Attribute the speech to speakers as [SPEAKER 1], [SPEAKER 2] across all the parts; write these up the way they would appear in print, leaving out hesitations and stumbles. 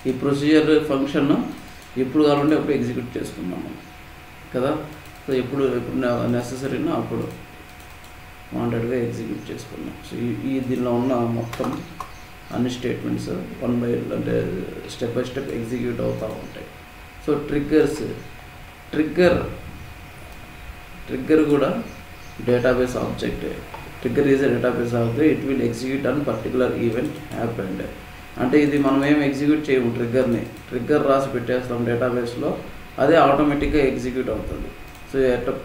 [SPEAKER 1] ఈ procedure function ఎప్పుడు కావాలంటే అప్పుడు ఎగ్జిక్యూట్ చేసుకున్నాము కదా. సో ఎప్పుడు నెససరీనో అప్పుడు వాంటెడ్గా ఎగ్జిక్యూట్ చేసుకున్నాం. సో ఈ దీనిలో ఉన్న మొత్తం అన్ని స్టేట్మెంట్స్ వన్ బై అంటే స్టెప్ బై స్టెప్ ఎగ్జిక్యూట్ అవుతూ ఉంటాయి. సో ట్రిగ్గర్ కూడా database object. Trigger is a database object. It will execute on particular event happened. అంటే ఇది మనం ఏం ఎగ్జిక్యూట్ చేయము, ట్రిగ్గర్ రాసి పెట్టేస్తాం డేటాబేస్లో, అదే ఆటోమేటిక్గా ఎగ్జిక్యూట్ అవుతుంది. సో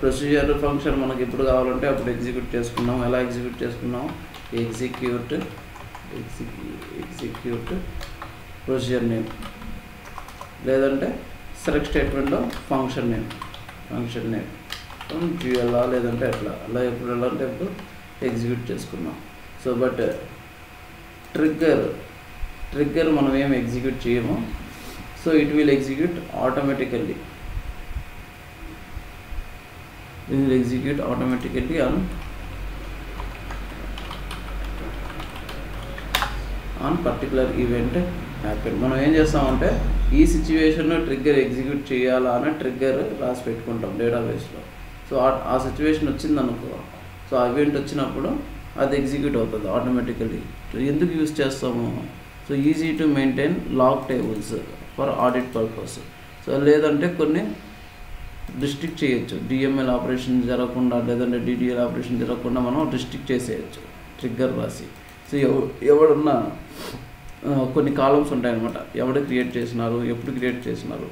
[SPEAKER 1] ప్రొసీజర్ ఫంక్షన్ మనకి ఎప్పుడు కావాలంటే అప్పుడు ఎగ్జిక్యూట్ చేసుకున్నాం. ఎలా ఎగ్జిక్యూట్ చేసుకున్నాం? ఎగ్జిక్యూట్ ప్రొసీజర్ నేమ్, లేదంటే సెలెక్ట్ స్టేట్మెంట్లో ఫంక్షన్ నేమ్ GLA, లేదంటే అలా ఎప్పుడు వెళ్ళాలంటే ఎప్పుడు ఎగ్జిక్యూట్ చేసుకున్నాం. సో బట్ ట్రిగ్గర్ మనం ఏం ఎగ్జిక్యూట్ చేయము. So it will execute automatically. On particular event happen. మనం ఏం చేస్తామంటే ఈ సిచ్యువేషన్లో ట్రిగ్గర్ ఎగ్జిక్యూట్ చేయాలా అని ట్రిగ్గర్ రాసి పెట్టుకుంటాం డేటాబేస్లో. సో ఆ సిచ్యువేషన్ వచ్చిందనుకో, సో ఆ ఈవెంట్ వచ్చినప్పుడు అది ఎగ్జిక్యూట్ అవుతుంది ఆటోమేటికల్లీ. ఎందుకు యూజ్ చేస్తాము? So easy to maintain log tables for audit purpose. So లేదంటే కొన్ని రిస్ట్రిక్ట్ చేయొచ్చు, డిఎంఎల్ ఆపరేషన్ జరగకుండా లేదంటే డిడిఎల్ ఆపరేషన్ జరగకుండా మనం రిస్ట్రిక్ట్ చేసేయచ్చు ట్రిగ్గర్ రాసి. సో ఎవడన్నా కొన్ని కాలమ్స్ ఉంటాయన్నమాట, ఎవడు క్రియేట్ చేసినారు, ఎప్పుడు క్రియేట్ చేసినారు,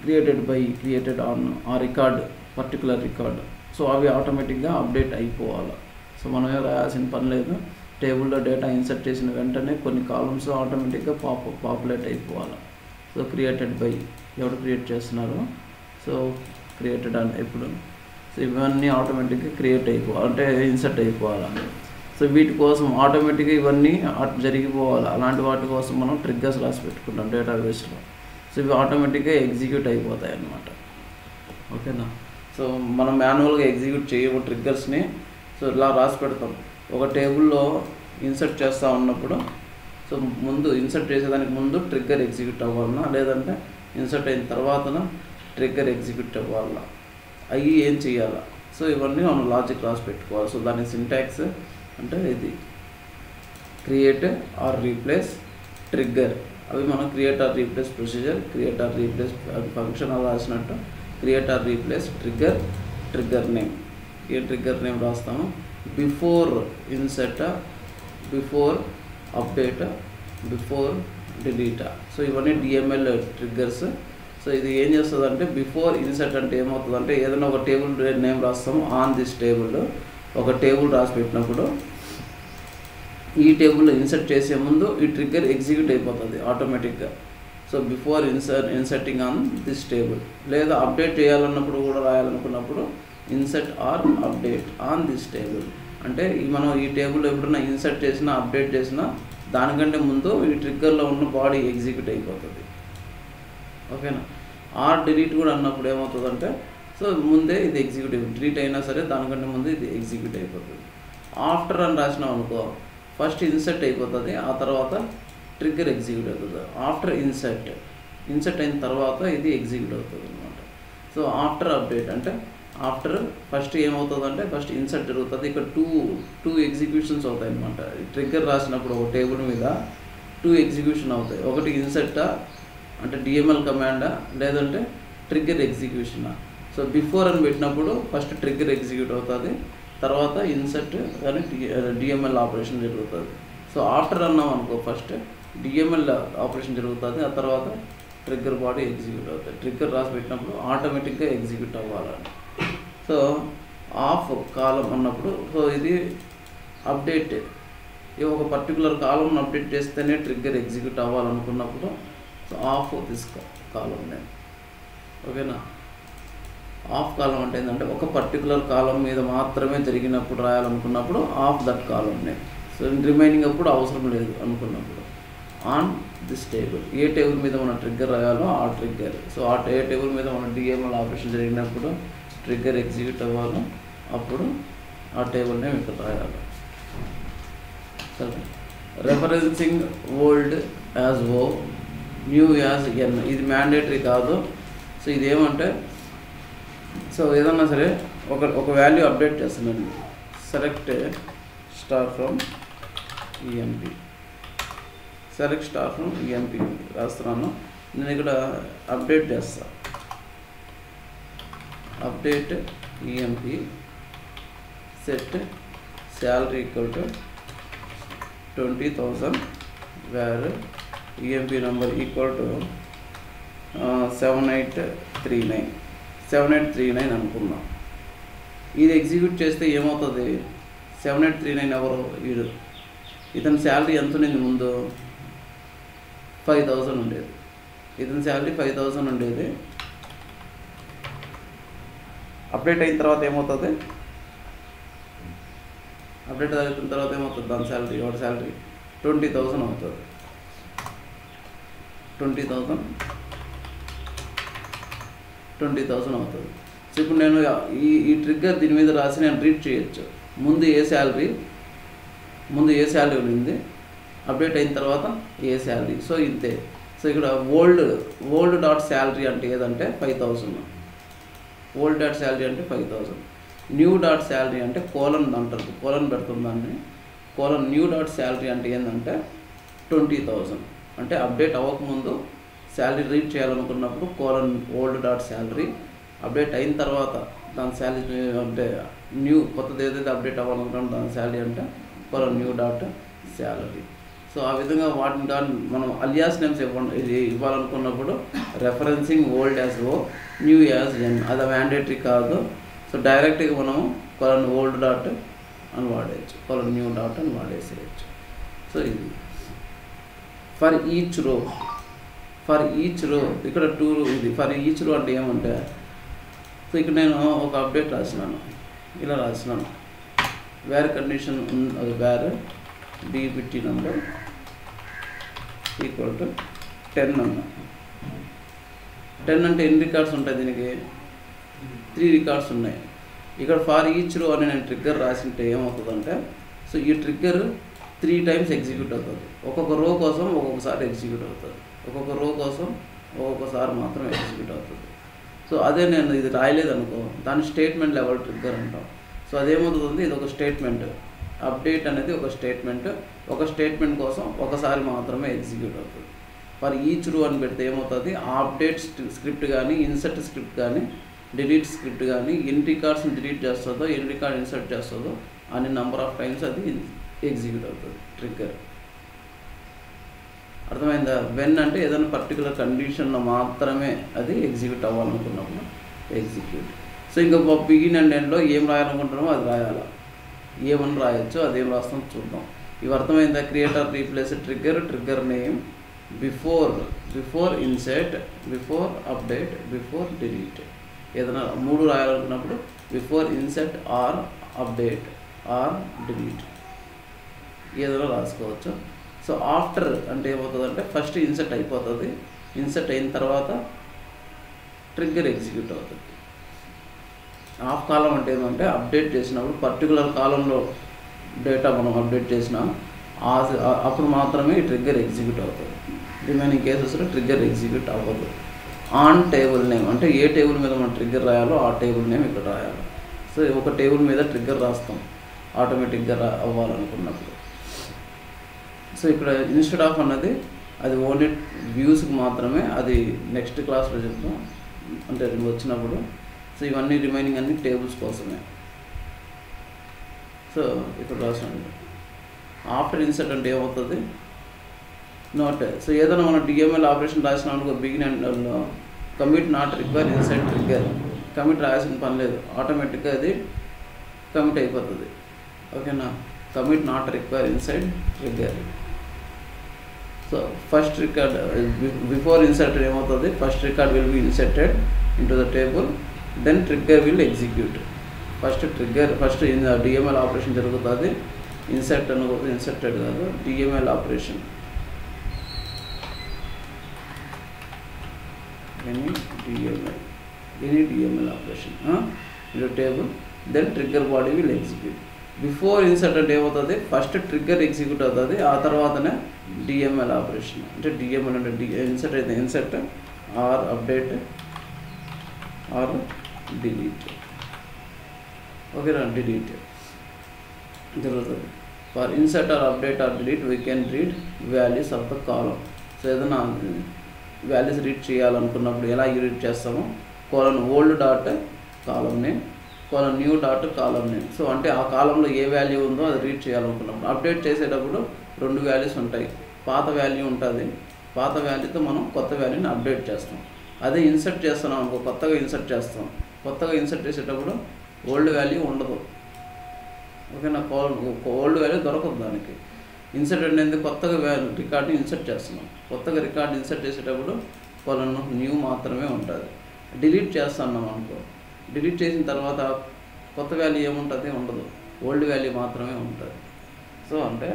[SPEAKER 1] క్రియేటెడ్ బై, క్రియేటెడ్ ఆన్ ఆ రికార్డ్, పర్టికులర్ రికార్డ్. సో అవి ఆటోమేటిక్గా అప్డేట్ అయిపోవాలి. సో మనం ఏం రాయాల్సిన పని లేదు. టేబుల్లో డేటా ఇన్సర్ట్ చేసిన వెంటనే కొన్ని కాలమ్స్ ఆటోమేటిక్గా పాపులేట్ అయిపోవాలి. సో క్రియేటెడ్ బై, ఎవడు క్రియేట్ చేస్తున్నారు, సో క్రియేటెడ్ అని ఎప్పుడు, సో ఇవన్నీ ఆటోమేటిక్గా క్రియేట్ అయిపోవాలి, అంటే ఇన్సర్ట్ అయిపోవాలి. సో వీటి కోసం ఆటోమేటిక్గా ఇవన్నీ జరిగిపోవాలి. అలాంటి వాటి కోసం మనం ట్రిగ్గర్స్ రాసి పెట్టుకుంటాం డేటాబేస్లో. సో ఇవి ఆటోమేటిక్గా ఎగ్జిక్యూట్ అయిపోతాయి అన్నమాట. ఓకేనా. సో మనం మాన్యువల్గా ఎగ్జిక్యూట్ చేయము ట్రిగ్గర్స్ని. సో ఇలా రాసి పెడతాం. ఒక టేబుల్లో ఇన్సర్ట్ చేస్తూ ఉన్నప్పుడు, సో ముందు ఇన్సర్ట్ చేసేదానికి ముందు ట్రిగ్గర్ ఎగ్జిక్యూట్ అవ్వాలన్నా, లేదంటే ఇన్సర్ట్ అయిన తర్వాతన ట్రిగ్గర్ ఎగ్జిక్యూట్ అవ్వాలన్నా, అవి ఏం చేయాలా. సో ఇవన్నీ మనం లాజిక్ రాసి పెట్టుకోవాలి. సో దాని సింటాక్స్ అంటే ఇది క్రియేట్ ఆర్ రీప్లేస్ ట్రిగ్గర్. అవి మనం create or replace procedure, create or replace function అలా రాసినట్టు create or replace trigger name. ఏ ట్రిగ్గర్ నేమ్ రాస్తాము? Before insert, before update, before delete. So ఇవన్నీ డిఎంఎల్ ట్రిగ్గర్స్. సో ఇది ఏం చేస్తుంది అంటే బిఫోర్ ఇన్సర్ట్ అంటే ఏమవుతుందంటే ఏదైనా ఒక టేబుల్ నేమ్ రాస్తాము. ఆన్ దిస్ టేబుల్ ఒక టేబుల్ రాసి పెట్టినప్పుడు ఈ టేబుల్లో ఇన్సర్ట్ చేసే ముందు ఈ ట్రిగ్గర్ ఎగ్జిక్యూట్ అయిపోతుంది ఆటోమేటిక్గా. So before inserting on this table, లేదా అప్డేట్ చేయాలన్నప్పుడు కూడా రాయాలనుకున్నప్పుడు insert or update on this table. అంటే మనం ఈ టేబుల్ ఎప్పుడైనా ఇన్సర్ట్ చేసినా అప్డేట్ చేసినా దానికంటే ముందు ఈ ట్రిగ్గర్లో ఉన్న బాడీ ఎగ్జిక్యూట్ అయిపోతుంది. ఓకేనా. ఆర్ డిలీట్ కూడా అన్నప్పుడు ఏమవుతుందంటే సో ముందే ఇది ఎగ్జిక్యూట్ డిలీట్ అయినా సరే దానికంటే ముందు ఇది ఎగ్జిక్యూట్ అయిపోతుంది. ఆఫ్టర్ అని రాసినాం అనుకో, ఫస్ట్ ఇన్సర్ట్ అయిపోతుంది, ఆ తర్వాత ట్రిగ్గర్ ఎగ్జిక్యూట్ అవుతుంది. ఆఫ్టర్ ఇన్సర్ట్ అయిన తర్వాత ఇది ఎగ్జిక్యూట్ అవుతుంది అనమాట. సో ఆఫ్టర్ అప్డేట్ అంటే ఆఫ్టర్ ఫస్ట్ ఏమవుతుందంటే ఫస్ట్ ఇన్సర్ట్ జరుగుతుంది. ఇక్కడ టూ ఎగ్జిక్యూషన్స్ అవుతాయి అనమాట. ట్రిగ్గర్ రాసినప్పుడు ఒక టేబుల్ మీద 2 ఎగ్జిక్యూషన్ అవుతాయి. ఒకటి ఇన్సర్టా అంటే డిఎంఎల్ కమాండా, లేదంటే ట్రిగ్గర్ ఎగ్జిక్యూషనా. సో బిఫోర్ అని పెట్టినప్పుడు ఫస్ట్ ట్రిగ్గర్ ఎగ్జిక్యూట్ అవుతుంది, తర్వాత ఇన్సర్ట్ కానీ డిఎంఎల్ ఆపరేషన్ జరుగుతుంది. సో ఆఫ్టర్ అన్నాం అనుకో, ఫస్ట్ డిఎంఎల్ ఆపరేషన్ జరుగుతుంది, ఆ తర్వాత ట్రిగ్గర్ బాడీ ఎగ్జిక్యూట్ అవుతుంది. ట్రిగ్గర్ రాసి పెట్టినప్పుడు ఆటోమేటిక్గా ఎగ్జిక్యూట్ అవ్వాలని. సో ఆఫ్ కాలం అన్నప్పుడు, సో ఇది అప్డేట్, ఒక పర్టికులర్ కాలంను అప్డేట్ చేస్తేనే ట్రిగ్గర్ ఎగ్జిక్యూట్ అవ్వాలనుకున్నప్పుడు so of this column name. ఓకేనా. ఆఫ్ కాలం అంటే ఏంటంటే ఒక పర్టికులర్ కాలం మీద మాత్రమే జరిగినప్పుడు రాయాలనుకున్నప్పుడు of that column name. So remaining అప్పుడు అవసరం లేదు అనుకున్నప్పుడు ఆన్ దిస్ టేబుల్, ఏ టేబుల్ మీద మన ట్రిగ్గర్ రాయాలో ఆ ట్రిగ్గర్. సో ఏ టేబుల్ మీద మన డిఎంఎల్ ఆపరేషన్ జరిగినప్పుడు ట్రిగ్గర్ ఎగ్జిక్యూట్ అవ్వాలో అప్పుడు ఆ టేబుల్ నేమ్ ఇక్కడ రాయాలి. సరే. రెఫరెన్సింగ్ ఓల్డ్ యాజ్ ఓ న్యూ యాజ్ ఎన్, ఇది మ్యాండేటరీ కాదు. సో ఇదేమంటే, సో ఏదన్నా సరే ఒక వాల్యూ అప్డేట్ చేస్తున్నాను. Select star from EMP, select star from EMP రాస్తున్నాను. నేను ఇక్కడ అప్డేట్ చేస్తాను. Update EMP set salary equal to 20,000 where EMP number equal to 7839 అనుకున్నాం. ఇది ఎగ్జిక్యూట్ చేస్తే ఏమవుతుంది? 7839 ఎవరు? వీడు. ఇతని శాలరీ ఎంత ఉండింది ముందు? 5,000 ఉండేది. ఇతని శాలరీ 5,000 ఉండేది. అప్డేట్ అయిన తర్వాత ఏమవుతుంది? అప్డేట్ అయిన తర్వాత ఏమవుతుంది? దాని శాలరీ, వాడి శాలరీ 20,000 అవుతుంది. 20,000 అవుతుంది. సో ఇప్పుడు నేను ఈ ట్రిగ్గర్ దీని మీద రాసి నేను రీడ్ చేయొచ్చు. ముందు ఏ శాలరీ ఉండింది, అప్డేట్ అయిన తర్వాత ఏ శాలరీ. సో ఇంతే. సో ఇక్కడ ఓల్డ్ డాట్ శాలరీ అంటే ఏదంటే 5,000. ఓల్డ్ డాట్ శాలరీ అంటే 5,000. న్యూ డాట్ శాలరీ అంటే కోలన్ అంటారు, కోలన్ పెడుతుంది దాన్ని. కోలన్ న్యూ డాట్ శాలరీ అంటే ఏంటంటే 20,000. అంటే అప్డేట్ అవ్వకముందు శాలరీ రీడ్ చేయాలనుకున్నప్పుడు colon old dot salary, update అయిన తర్వాత దాని శాలరీ అంటే న్యూ కొత్తది ఏదైతే అప్డేట్ అవ్వాలనుకుంటున్నాం దాని శాలరీ అంటే colon new dot salary. So ఆ విధంగా వాటిని కానీ మనం అలియాస్ నేమ్స్ ఇవ్వాలనుకున్నప్పుడు రెఫరెన్సింగ్ ఓల్డ్ యాజ్ ఓ, న్యూ యాజ్ ఎన్, అది మ్యాండేటరీ కాదు. సో డైరెక్ట్గా మనం కోలన్ ఓల్డ్ డాట్ అని వాడేయచ్చు, కోలన్ న్యూ డాట్ అని వాడేసేయచ్చు. సో ఇది ఫర్ ఈచ్ రో ఇక్కడ 2 ఇది ఫర్ ఈచ్ రో అంటే ఏమంటే, సో ఇక్కడ నేను ఒక అప్డేట్ రాసినాను, ఇలా రాసినాను. వేర్ కండిషన్ అది where DBT number equal to 10 అన్నా. 10 అంటే ఎన్ని రికార్డ్స్ ఉంటాయి? దీనికి 3 రికార్డ్స్ ఉన్నాయి. ఇక్కడ ఫర్ ఈచ్ రో అని నేను ట్రిగ్గర్ రాసింటే ఏమవుతుందంటే, సో ఈ ట్రిగ్గర్ 3 టైమ్స్ ఎగ్జిక్యూట్ అవుతుంది. ఒక్కొక్క రో కోసం ఒక్కొక్కసారి ఎగ్జిక్యూట్ అవుతుంది, ఒక్కొక్క రో కోసం ఒక్కొక్కసారి మాత్రం ఎగ్జిక్యూట్ అవుతుంది. సో అదే నేను ఇది రాయలేదనుకో, దాన్ని స్టేట్మెంట్ లెవెల్ ట్రిగ్గర్ అంటాం. సో అదేమవుతుంది? ఇది ఒక స్టేట్మెంట్, అప్డేట్ అనేది ఒక స్టేట్మెంట్ కోసం ఒకసారి మాత్రమే ఎగ్జిక్యూట్ అవుతుంది. ఫర్ ఈచ్ రో అని పెడితే ఏమవుతుంది? ఆ అప్డేట్ స్క్రిప్ట్ కానీ, ఇన్సర్ట్ స్క్రిప్ట్ కానీ, డిలీట్ స్క్రిప్ట్ కానీ ఎన్ని రికార్డ్స్ని డిలీట్ చేస్తుందో, ఎన్ని రికార్డ్ ఇన్సర్ట్ చేస్తుందో అన్ని నెంబర్ ఆఫ్ టైమ్స్ అది ఎగ్జిక్యూట్ అవుతుంది ట్రిగ్గర్. అర్థమైందా? వెన్ అంటే ఏదైనా పర్టికులర్ కండిషన్లో మాత్రమే అది ఎగ్జిక్యూట్ అవ్వాలనుకున్నప్పుడు ఎగ్జిక్యూట్. సో ఇంకా బిగిన్ అండ్ ఎండ్లో ఏం రాయాలనుకుంటున్నామో అది రాయాలా, ఏమని రాయొచ్చో అదేం రాస్తాం చూద్దాం. ఇవి అర్థమైందా? Create or replace trigger name, before insert, before update, before delete. ఏదైనా 3 రాయాలనుకున్నప్పుడు before insert or update or delete ఏదైనా రాసుకోవచ్చు. సో ఆఫ్టర్ అంటే ఏమవుతుందంటే ఫస్ట్ ఇన్సెట్ అయిపోతుంది, ఇన్సెట్ అయిన తర్వాత ట్రిగ్గర్ ఎగ్జిక్యూట్ అవుతుంది. ఆఫ్ కాలం అంటే ఏమంటే అప్డేట్ చేసినప్పుడు పర్టికులర్ కాలంలో డేటా మనం అప్డేట్ చేసినా అప్పుడు మాత్రమే ఈ ట్రిగ్గర్ ఎగ్జిక్యూట్ అవుతుంది. రిమైనింగ్ కేసెస్లో ట్రిగ్గర్ ఎగ్జిక్యూట్ అవ్వదు. ఆన్ టేబుల్ నేమ్ అంటే ఏ టేబుల్ మీద మనం ట్రిగ్గర్ రాయాలో ఆ టేబుల్ నేమ్ ఇక్కడ రాయాలి. సో ఒక టేబుల్ మీద ట్రిగ్గర్ రాస్తాం ఆటోమేటిక్గా అవ్వాలనుకున్నప్పుడు. సో ఇక్కడ ఇన్స్టెడ్ ఆఫ్ అన్నది అది ఓన్లీ వ్యూస్కి మాత్రమే, అది నెక్స్ట్ క్లాస్లో చెప్తాం అంటే వచ్చినప్పుడు. సో ఇవన్నీ రిమైనింగ్ అన్ని టేబుల్స్ కోసమే. సో ఇక్కడ రాసాను ఆఫ్టర్ ఇన్సర్ట్ అంటే ఏమవుతుంది? నోట్. సో ఏదైనా మనం డిఎంఎల్ ఆపరేషన్ రాసినాం అనుకో, బిగిన్ అండ్లో commit not require inside trigger, commit రాయాల్సిన పని లేదు, ఆటోమేటిక్గా అది కమిట్ అయిపోతుంది. ఓకేనా? Commit not require inside trigger. So first record before insert ఏమవుతుంది? First record will be inserted into the table, then trigger will execute. First DML operation జరుగుతుంది. Insert అనుకోదు, ఇన్సర్టెడ్ కాదు, DML operation. any DML operation into table, then trigger body will execute. Before insert అంటే ఏమవుతుంది, first trigger execute అవుతుంది, ఆ తర్వాతనే DML operation. అంటే DML అంటే ఇన్సర్ట్ అయితే insert or update or delete. ఓకేనా, డిలీట్ జరుగుతుంది. For insert or update or delete we can read values of the column. So ఏదైనా వాల్యూస్ రీడ్ చేయాలనుకున్నప్పుడు ఎలా రీడ్ చేస్తామో, colon old dot column name, colon new dot column name. So అంటే ఆ కాలంలో ఏ value ఉందో అది రీడ్ చేయాలనుకున్నప్పుడు అప్డేట్ చేసేటప్పుడు 2 వాల్యూస్ ఉంటాయి. పాత వాల్యూ ఉంటుంది, పాత వాల్యూతో మనం కొత్త వాల్యూని అప్డేట్ చేస్తాం. అదే ఇన్సర్ట్ చేస్తున్నాం అనుకో, కొత్తగా ఇన్సర్ట్ చేస్తాం. కొత్తగా ఇన్సర్ట్ చేసేటప్పుడు ఓల్డ్ వాల్యూ ఉండదు. ఓకేనా, ఓల్డ్ వాల్యూ దొరకదు దానికి. ఇన్సర్ట్ అనేది కొత్తగా రికార్డ్ని ఇన్సర్ట్ చేస్తున్నాం. కొత్తగా రికార్డ్ ఇన్సర్ట్ చేసేటప్పుడు కోలన్ న్యూ మాత్రమే ఉంటుంది. డిలీట్ చేస్తున్నాం అనుకో, డిలీట్ చేసిన తర్వాత కొత్త వాల్యూ ఏముంటుంది, ఉండదు, ఓల్డ్ వాల్యూ మాత్రమే ఉంటుంది. సో అంటే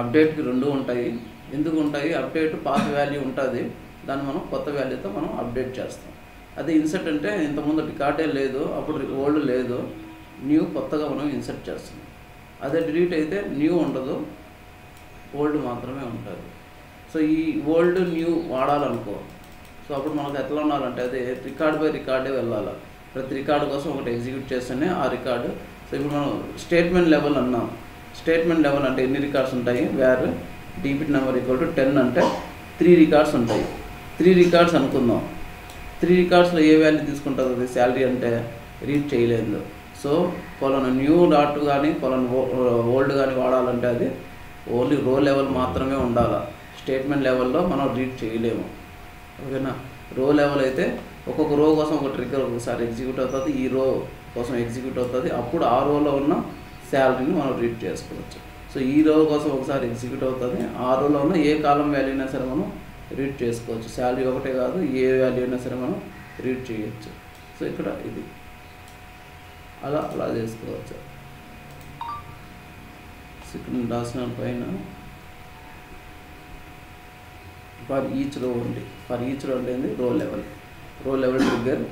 [SPEAKER 1] అప్డేట్కి 2 ఉంటాయి. ఎందుకు ఉంటాయి, అప్డేట్ పాత వాల్యూ ఉంటుంది, దాన్ని మనం కొత్త వాల్యూతో మనం అప్డేట్ చేస్తాం. అదే ఇన్సర్ట్ అంటే ఇంతకుముందు రికార్డే లేదు, అప్పుడు ఓల్డ్ లేదు, న్యూ కొత్తగా మనం ఇన్సర్ట్ చేస్తున్నాం. అదే డిలీట్ అయితే న్యూ ఉండదు, ఓల్డ్ మాత్రమే ఉంటుంది. సో ఈ ఓల్డ్ న్యూ వాడాలనుకో, సో అప్పుడు మనకు ఎట్లా ఉండాలంటే అదే రికార్డ్ బై రికార్డే వెళ్ళాలి. ప్రతి రికార్డు కోసం ఒకటి ఎగ్జిక్యూట్ చేస్తేనే ఆ రికార్డు. సో ఇప్పుడు మనం స్టేట్మెంట్ లెవెల్ అన్నాం. స్టేట్మెంట్ లెవెల్ అంటే ఎన్ని రికార్డ్స్ ఉంటాయి, వేర్ డీబిట్ నెంబర్ ఈక్వల్ టు 10 అంటే 3 రికార్డ్స్ ఉంటాయి. 3 రికార్డ్స్ అనుకుందాం. 3 రికార్డ్స్లో ఏ వాల్యూ తీసుకుంటుంది, అది శాలరీ అంటే రీడ్ చేయలేదు. సో కోలన్ న్యూ డాట్ కానీ కోలన్ ఓల్డ్ కానీ వాడాలంటే అది ఓన్లీ రో లెవెల్ మాత్రమే ఉండాలి. స్టేట్మెంట్ లెవెల్లో మనం రీడ్ చేయలేము. ఓకేనా, రో లెవెల్ అయితే ఒక్కొక్క రో కోసం ఒక ట్రిగ్గర్ ఒకసారి ఎగ్జిక్యూట్ అవుతుంది, ఈ రో కోసం ఎగ్జిక్యూట్ అవుతుంది, అప్పుడు ఆ రోలో ఉన్న శాలరీని మనం రీడ్ చేసుకోవచ్చు. సో ఈ రో కోసం ఒకసారి ఎగ్జిక్యూట్ అవుతుంది, ఆ రోలో ఉన్న ఏ కాలం వాల్యూ అయినా సరే మనం రీడ్ చేసుకోవచ్చు. శాలరీ ఒకటే కాదు, ఏ వాల్యూ అయినా సరే మనం రీడ్ చేయొచ్చు. సో ఇక్కడ ఇది అలా చేసుకోవచ్చు. ఇక్కడ రాసిన పైన ఫర్ ఈచ్ రో ఉంది. ఫర్ ఈచ్ రో అంటే row level trigger,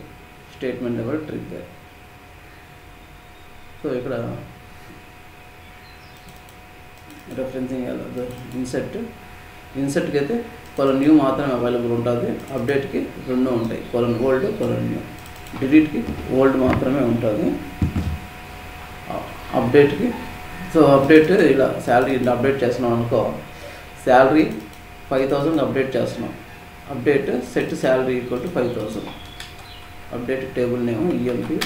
[SPEAKER 1] statement level trigger. So ఇక్కడ రెఫరెన్సింగ్ ఇన్సర్ట్కి అయితే కోలన్ న్యూ మాత్రమే అవైలబుల్ ఉంటుంది, అప్డేట్కి 2 ఉంటాయి, కోలన్ ఓల్డ్ కోలన్ న్యూ. డిలీట్కి ఓల్డ్ మాత్రమే ఉంటుంది, అప్డేట్కి. సో అప్డేట్ ఇలా శాలరీ ఇలా అప్డేట్ చేస్తున్నాం అనుకో, శాలరీ 5000 అప్డేట్ చేస్తున్నాం. Update set salary equal to 5000. Update table name EMP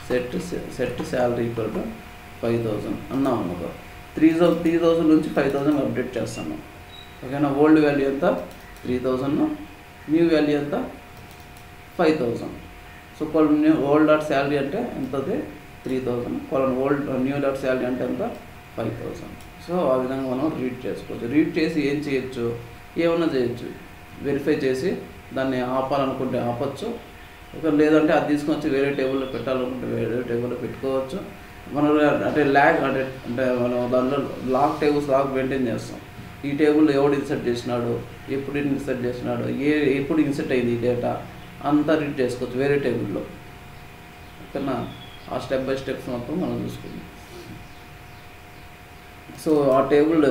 [SPEAKER 1] set salary equal to 5000 అన్నాం అనుకో. 3000 నుంచి 5000 అప్డేట్ చేస్తున్నాం. ఓకేనా, ఓల్డ్ వాల్యూ ఎంత 3000, న్యూ వాల్యూ ఎంత 5000. So colon old dot salary అంటే ఎంతది 3000, colon old new dot salary అంటే ఎంత 5000. సో ఆ విధంగా మనం రీడ్ చేసుకోవచ్చు. రీడ్ చేసి ఏం చేయొచ్చు, ఏమన్నా చేయొచ్చు, వెరిఫై చేసి దాన్ని ఆపాలనుకుంటే ఆపచ్చు, లేదంటే అది తీసుకొని వచ్చి వేరే టేబుల్లో పెట్టాలనుకుంటే వేరే టేబుల్లో పెట్టుకోవచ్చు. మనం అంటే మనం దాంట్లో లాగ్ మెయింటైన్ చేస్తాం. ఈ టేబుల్లో ఎవడు ఇన్సర్ట్ చేసినాడు, ఎప్పుడు ఇన్సర్ట్ చేసినాడు, ఎప్పుడు ఇన్సర్ట్ అయింది ఈ డేటా అంతా రీడ్ చేసుకోవచ్చు వేరే టేబుల్లో. ఓకేనా, ఆ స్టెప్ బై స్టెప్స్ మొత్తం మనం చూసుకుందాం. సో ఆ టేబుల్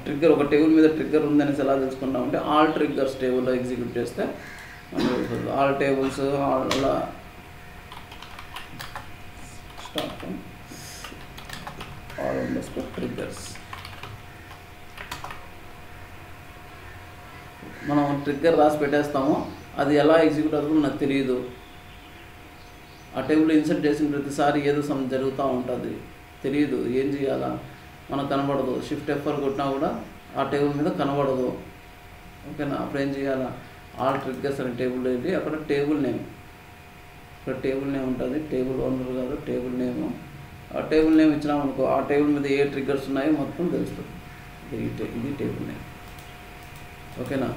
[SPEAKER 1] ట్రిగ్గర్, ఒక టేబుల్ మీద ట్రిగ్గర్ ఉందనేసి ఎలా తెలుసుకుంటామంటే ఆల్ ట్రిగ్గర్స్ టేబుల్లో ఎగ్జిక్యూట్ చేస్తే ఆల్ టేబుల్స్ అలా స్టార్ట్ ఆల్ ట్రిగ్గర్స్. మనం ట్రిగ్గర్ రాసి పెట్టేస్తామో అది ఎలా ఎగ్జిక్యూట్ అవుతుందో నాకు తెలియదు. ఆ టేబుల్ ఇన్సర్ట్ చేసిన ప్రతిసారి ఏదో జరుగుతూ ఉంటుంది, తెలియదు, ఏం చేయాలా మనకు కనబడదు. షిఫ్ట్ F4 కొట్టినా కూడా ఆ టేబుల్ మీద కనబడదు. ఓకేనా, అప్పుడు ఏం చేయాలా, ఆల్ ట్రిగ్గర్స్ అనే టేబుల్ వెళ్ళి అక్కడ టేబుల్ నేమ్, ఇక్కడ టేబుల్ నేమ్ ఉంటుంది, టేబుల్ ఓనర్ కాదు టేబుల్ నేమ్. ఆ టేబుల్ నేమ్ ఇచ్చినామనుకో ఆ టేబుల్ మీద ఏ ట్రిగ్గర్స్ ఉన్నాయో మొత్తం తెలుస్తుంది. ఇది టేబుల్ నేమ్. ఓకేనా,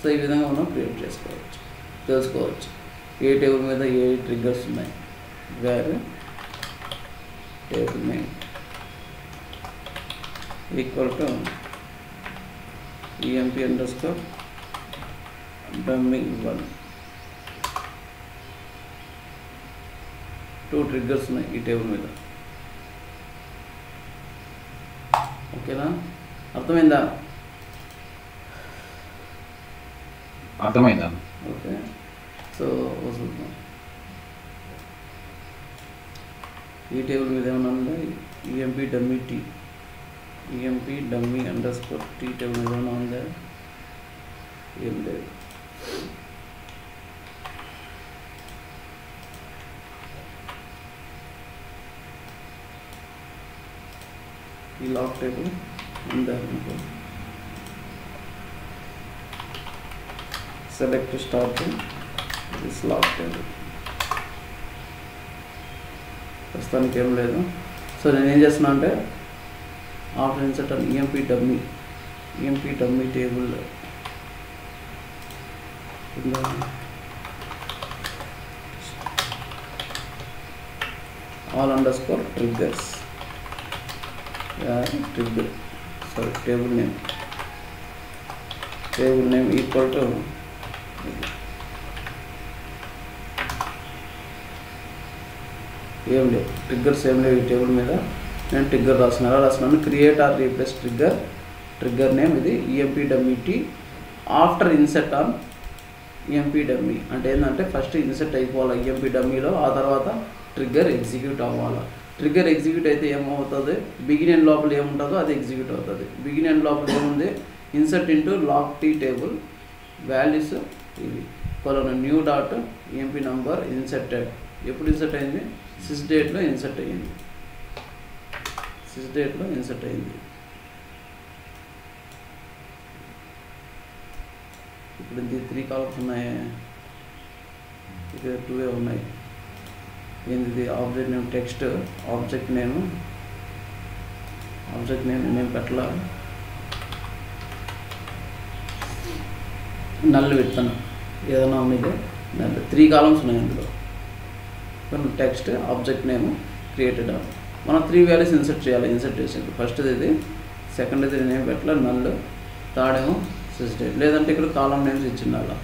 [SPEAKER 1] సో ఈ విధంగా మనం క్రియేట్ తెలుసుకోవచ్చు ఏ టేబుల్ మీద ఏ ట్రిగ్గర్స్ ఉన్నాయి. Where table name equal to EMP _ dummy1. 2 triggers ఉన్నాయి ఈ టేబుల్ మీద. ఓకేనా, అర్థమైందా?
[SPEAKER 2] అర్థమైందా?
[SPEAKER 1] ఓకే, సో చూద్దాం. ఈ టేబుల్ మీద ఏమన్నా ఉందా? EMP dummy T, EMP dummy underscore T table మీద ఏమన్నా ఉందా? ఏం లేదు. ఈ లాక్ టేబుల్ ఉందా? Select start this lock table. ప్రస్తుతానికి ఏం లేదు. సో నేను ఏం చేస్తున్నా అంటే ఆఫ్టర్ ఇన్సర్ట్ అని EMP dummy table all underscore triggers trigger, sorry table name equal to ఏం లేవు ట్రిగ్గర్స్, ఏం లేవు ఈ టేబుల్ మీద. నేను ట్రిగ్గర్ రాస్తున్నాను create or replace trigger name ఇది EMP dummy T after insert on EMP dummy. అంటే ఏంటంటే ఫస్ట్ ఇన్సెట్ అయిపోవాలి ఈఎంపీ డమ్మీలో, ఆ తర్వాత ట్రిగ్గర్ ఎగ్జిక్యూట్ అవ్వాలి. ట్రిగ్గర్ ఎగ్జిక్యూట్ అయితే ఏమవుతుంది, బిగిన్ అండ్ లోపల ఏముంటుందో అది ఎగ్జిక్యూట్ అవుతుంది. బిగిన్ అండ్ లోపల ఏముంది, insert into lock T table values ఇవి new dot EMP number inserted. ఎప్పుడు ఇన్సర్ట్ అయింది? సిస్ డేట్లో ఇన్సర్ట్ అయ్యింది. ఇప్పుడు ఇది 3 కాలమ్స్ ఉన్నాయి, ఇక్కడ 2 ఉన్నాయి. ఏంది object name text, object name నేను పెట్టలా, నల్లు పెడతాను ఏదైనా ఉన్నది నల్లు. 3 కాలమ్స్ ఉన్నాయి అందులో. Text, object name, created. మనం 3 వాల్యూస్ ఇన్సర్ట్ చేయాలి. ఇన్సర్ట్ చేసేది ఫస్ట్ది ఇది, సెకండ్ది నేమ్ పెట్టాలి నల్లు, థర్డ్ ఏమో సిస్టేట్. లేదంటే ఇక్కడ కాలం నేమ్స్ ఇచ్చింది, అలా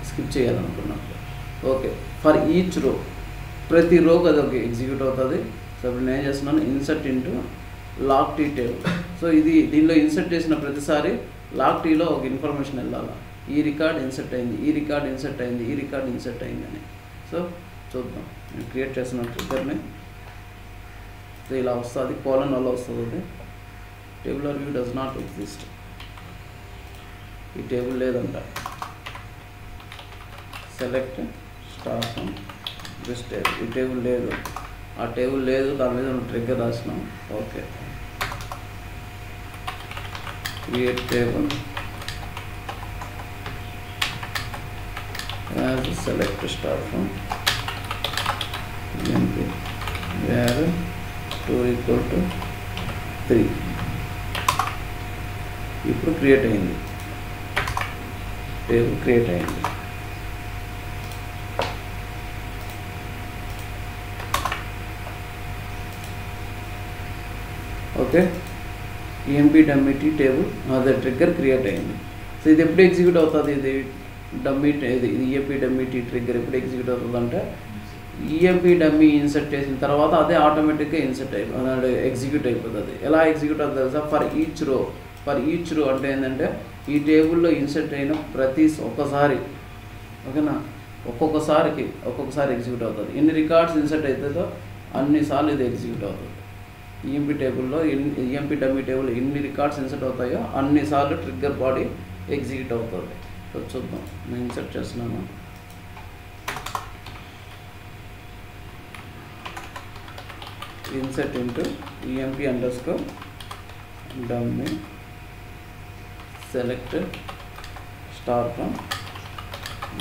[SPEAKER 1] స్కిప్ చేయాలనుకున్నప్పుడు. ఓకే, ఫర్ ఈచ్ రో, ప్రతి రోకి అది ఒక ఎగ్జిక్యూట్ అవుతుంది. సో ఇప్పుడు నేను ఏం చేస్తున్నాను, insert into lock T table. So దీనిలో ఇన్సర్ట్ చేసిన ప్రతిసారి లాక్ టీలో ఒక ఇన్ఫర్మేషన్ వెళ్ళాలి, ఈ రికార్డ్ ఇన్సర్ట్ అయింది, ఈ రికార్డ్ ఇన్సర్ట్ అయింది, ఈ రికార్డ్ ఇన్సర్ట్ అయిందని. సో చూద్దాం, నేను క్రియేట్ చేసిన ట్రిగ్గర్ని. సో ఇలా వస్తుంది, కోలన్ వల్ల వస్తుంది. Table or view does not exist, ఈ టేబుల్ లేదంట. Select star from this table, ఈ టేబుల్ లేదు, ఆ టేబుల్ లేదు, దాని మీద ట్రిగ్గర్ రాసినాం. Okay, create table as select star from EMP where 2 equal to 3. ఇప్పుడు క్రియేట్ అయింది, టేబుల్ క్రియేట్ అయింది. Okay, EMP dummy T table అదే ట్రిగ్గర్ క్రియేట్ అయింది. సో ఇది ఎప్పుడు ఎగ్జిక్యూట్ అవుతుంది, ఇది ఈఎంపీ డమ్మీ టీ ట్రిగ్గర్ ఎప్పుడు ఎగ్జిక్యూట్ అవుతుంది అంటే ఈఎంపీ డమ్మీ ఇన్సర్ట్ చేసిన తర్వాత అదే ఆటోమేటిక్గా ఎగ్జిక్యూట్ అయిపోతుంది. ఎలా ఎగ్జిక్యూట్ అవుతుంది తెలుసా, ఫర్ ఈచ్ రో అంటే ఏంటంటే ఈ టేబుల్లో ఇన్సర్ట్ అయిన ఒక్కసారి, ఓకేనా, ఒక్కొక్కసారి ఎగ్జిక్యూట్ అవుతుంది. ఎన్ని రికార్డ్స్ ఇన్సర్ట్ అవుతుందో అన్నిసార్లు ఇది ఎగ్జిక్యూట్ అవుతుంది. ఈఎంపీ డమ్మీ టేబుల్ ఎన్ని రికార్డ్స్ ఇన్సర్ట్ అవుతాయో అన్నిసార్లు ట్రిగ్గర్ బాడీ ఎగ్జిక్యూట్ అవుతుంది. సో చూద్దాం, నేను ఇన్సర్ట్ చేస్తున్నాను. Insert into EMP underscore dummy select star from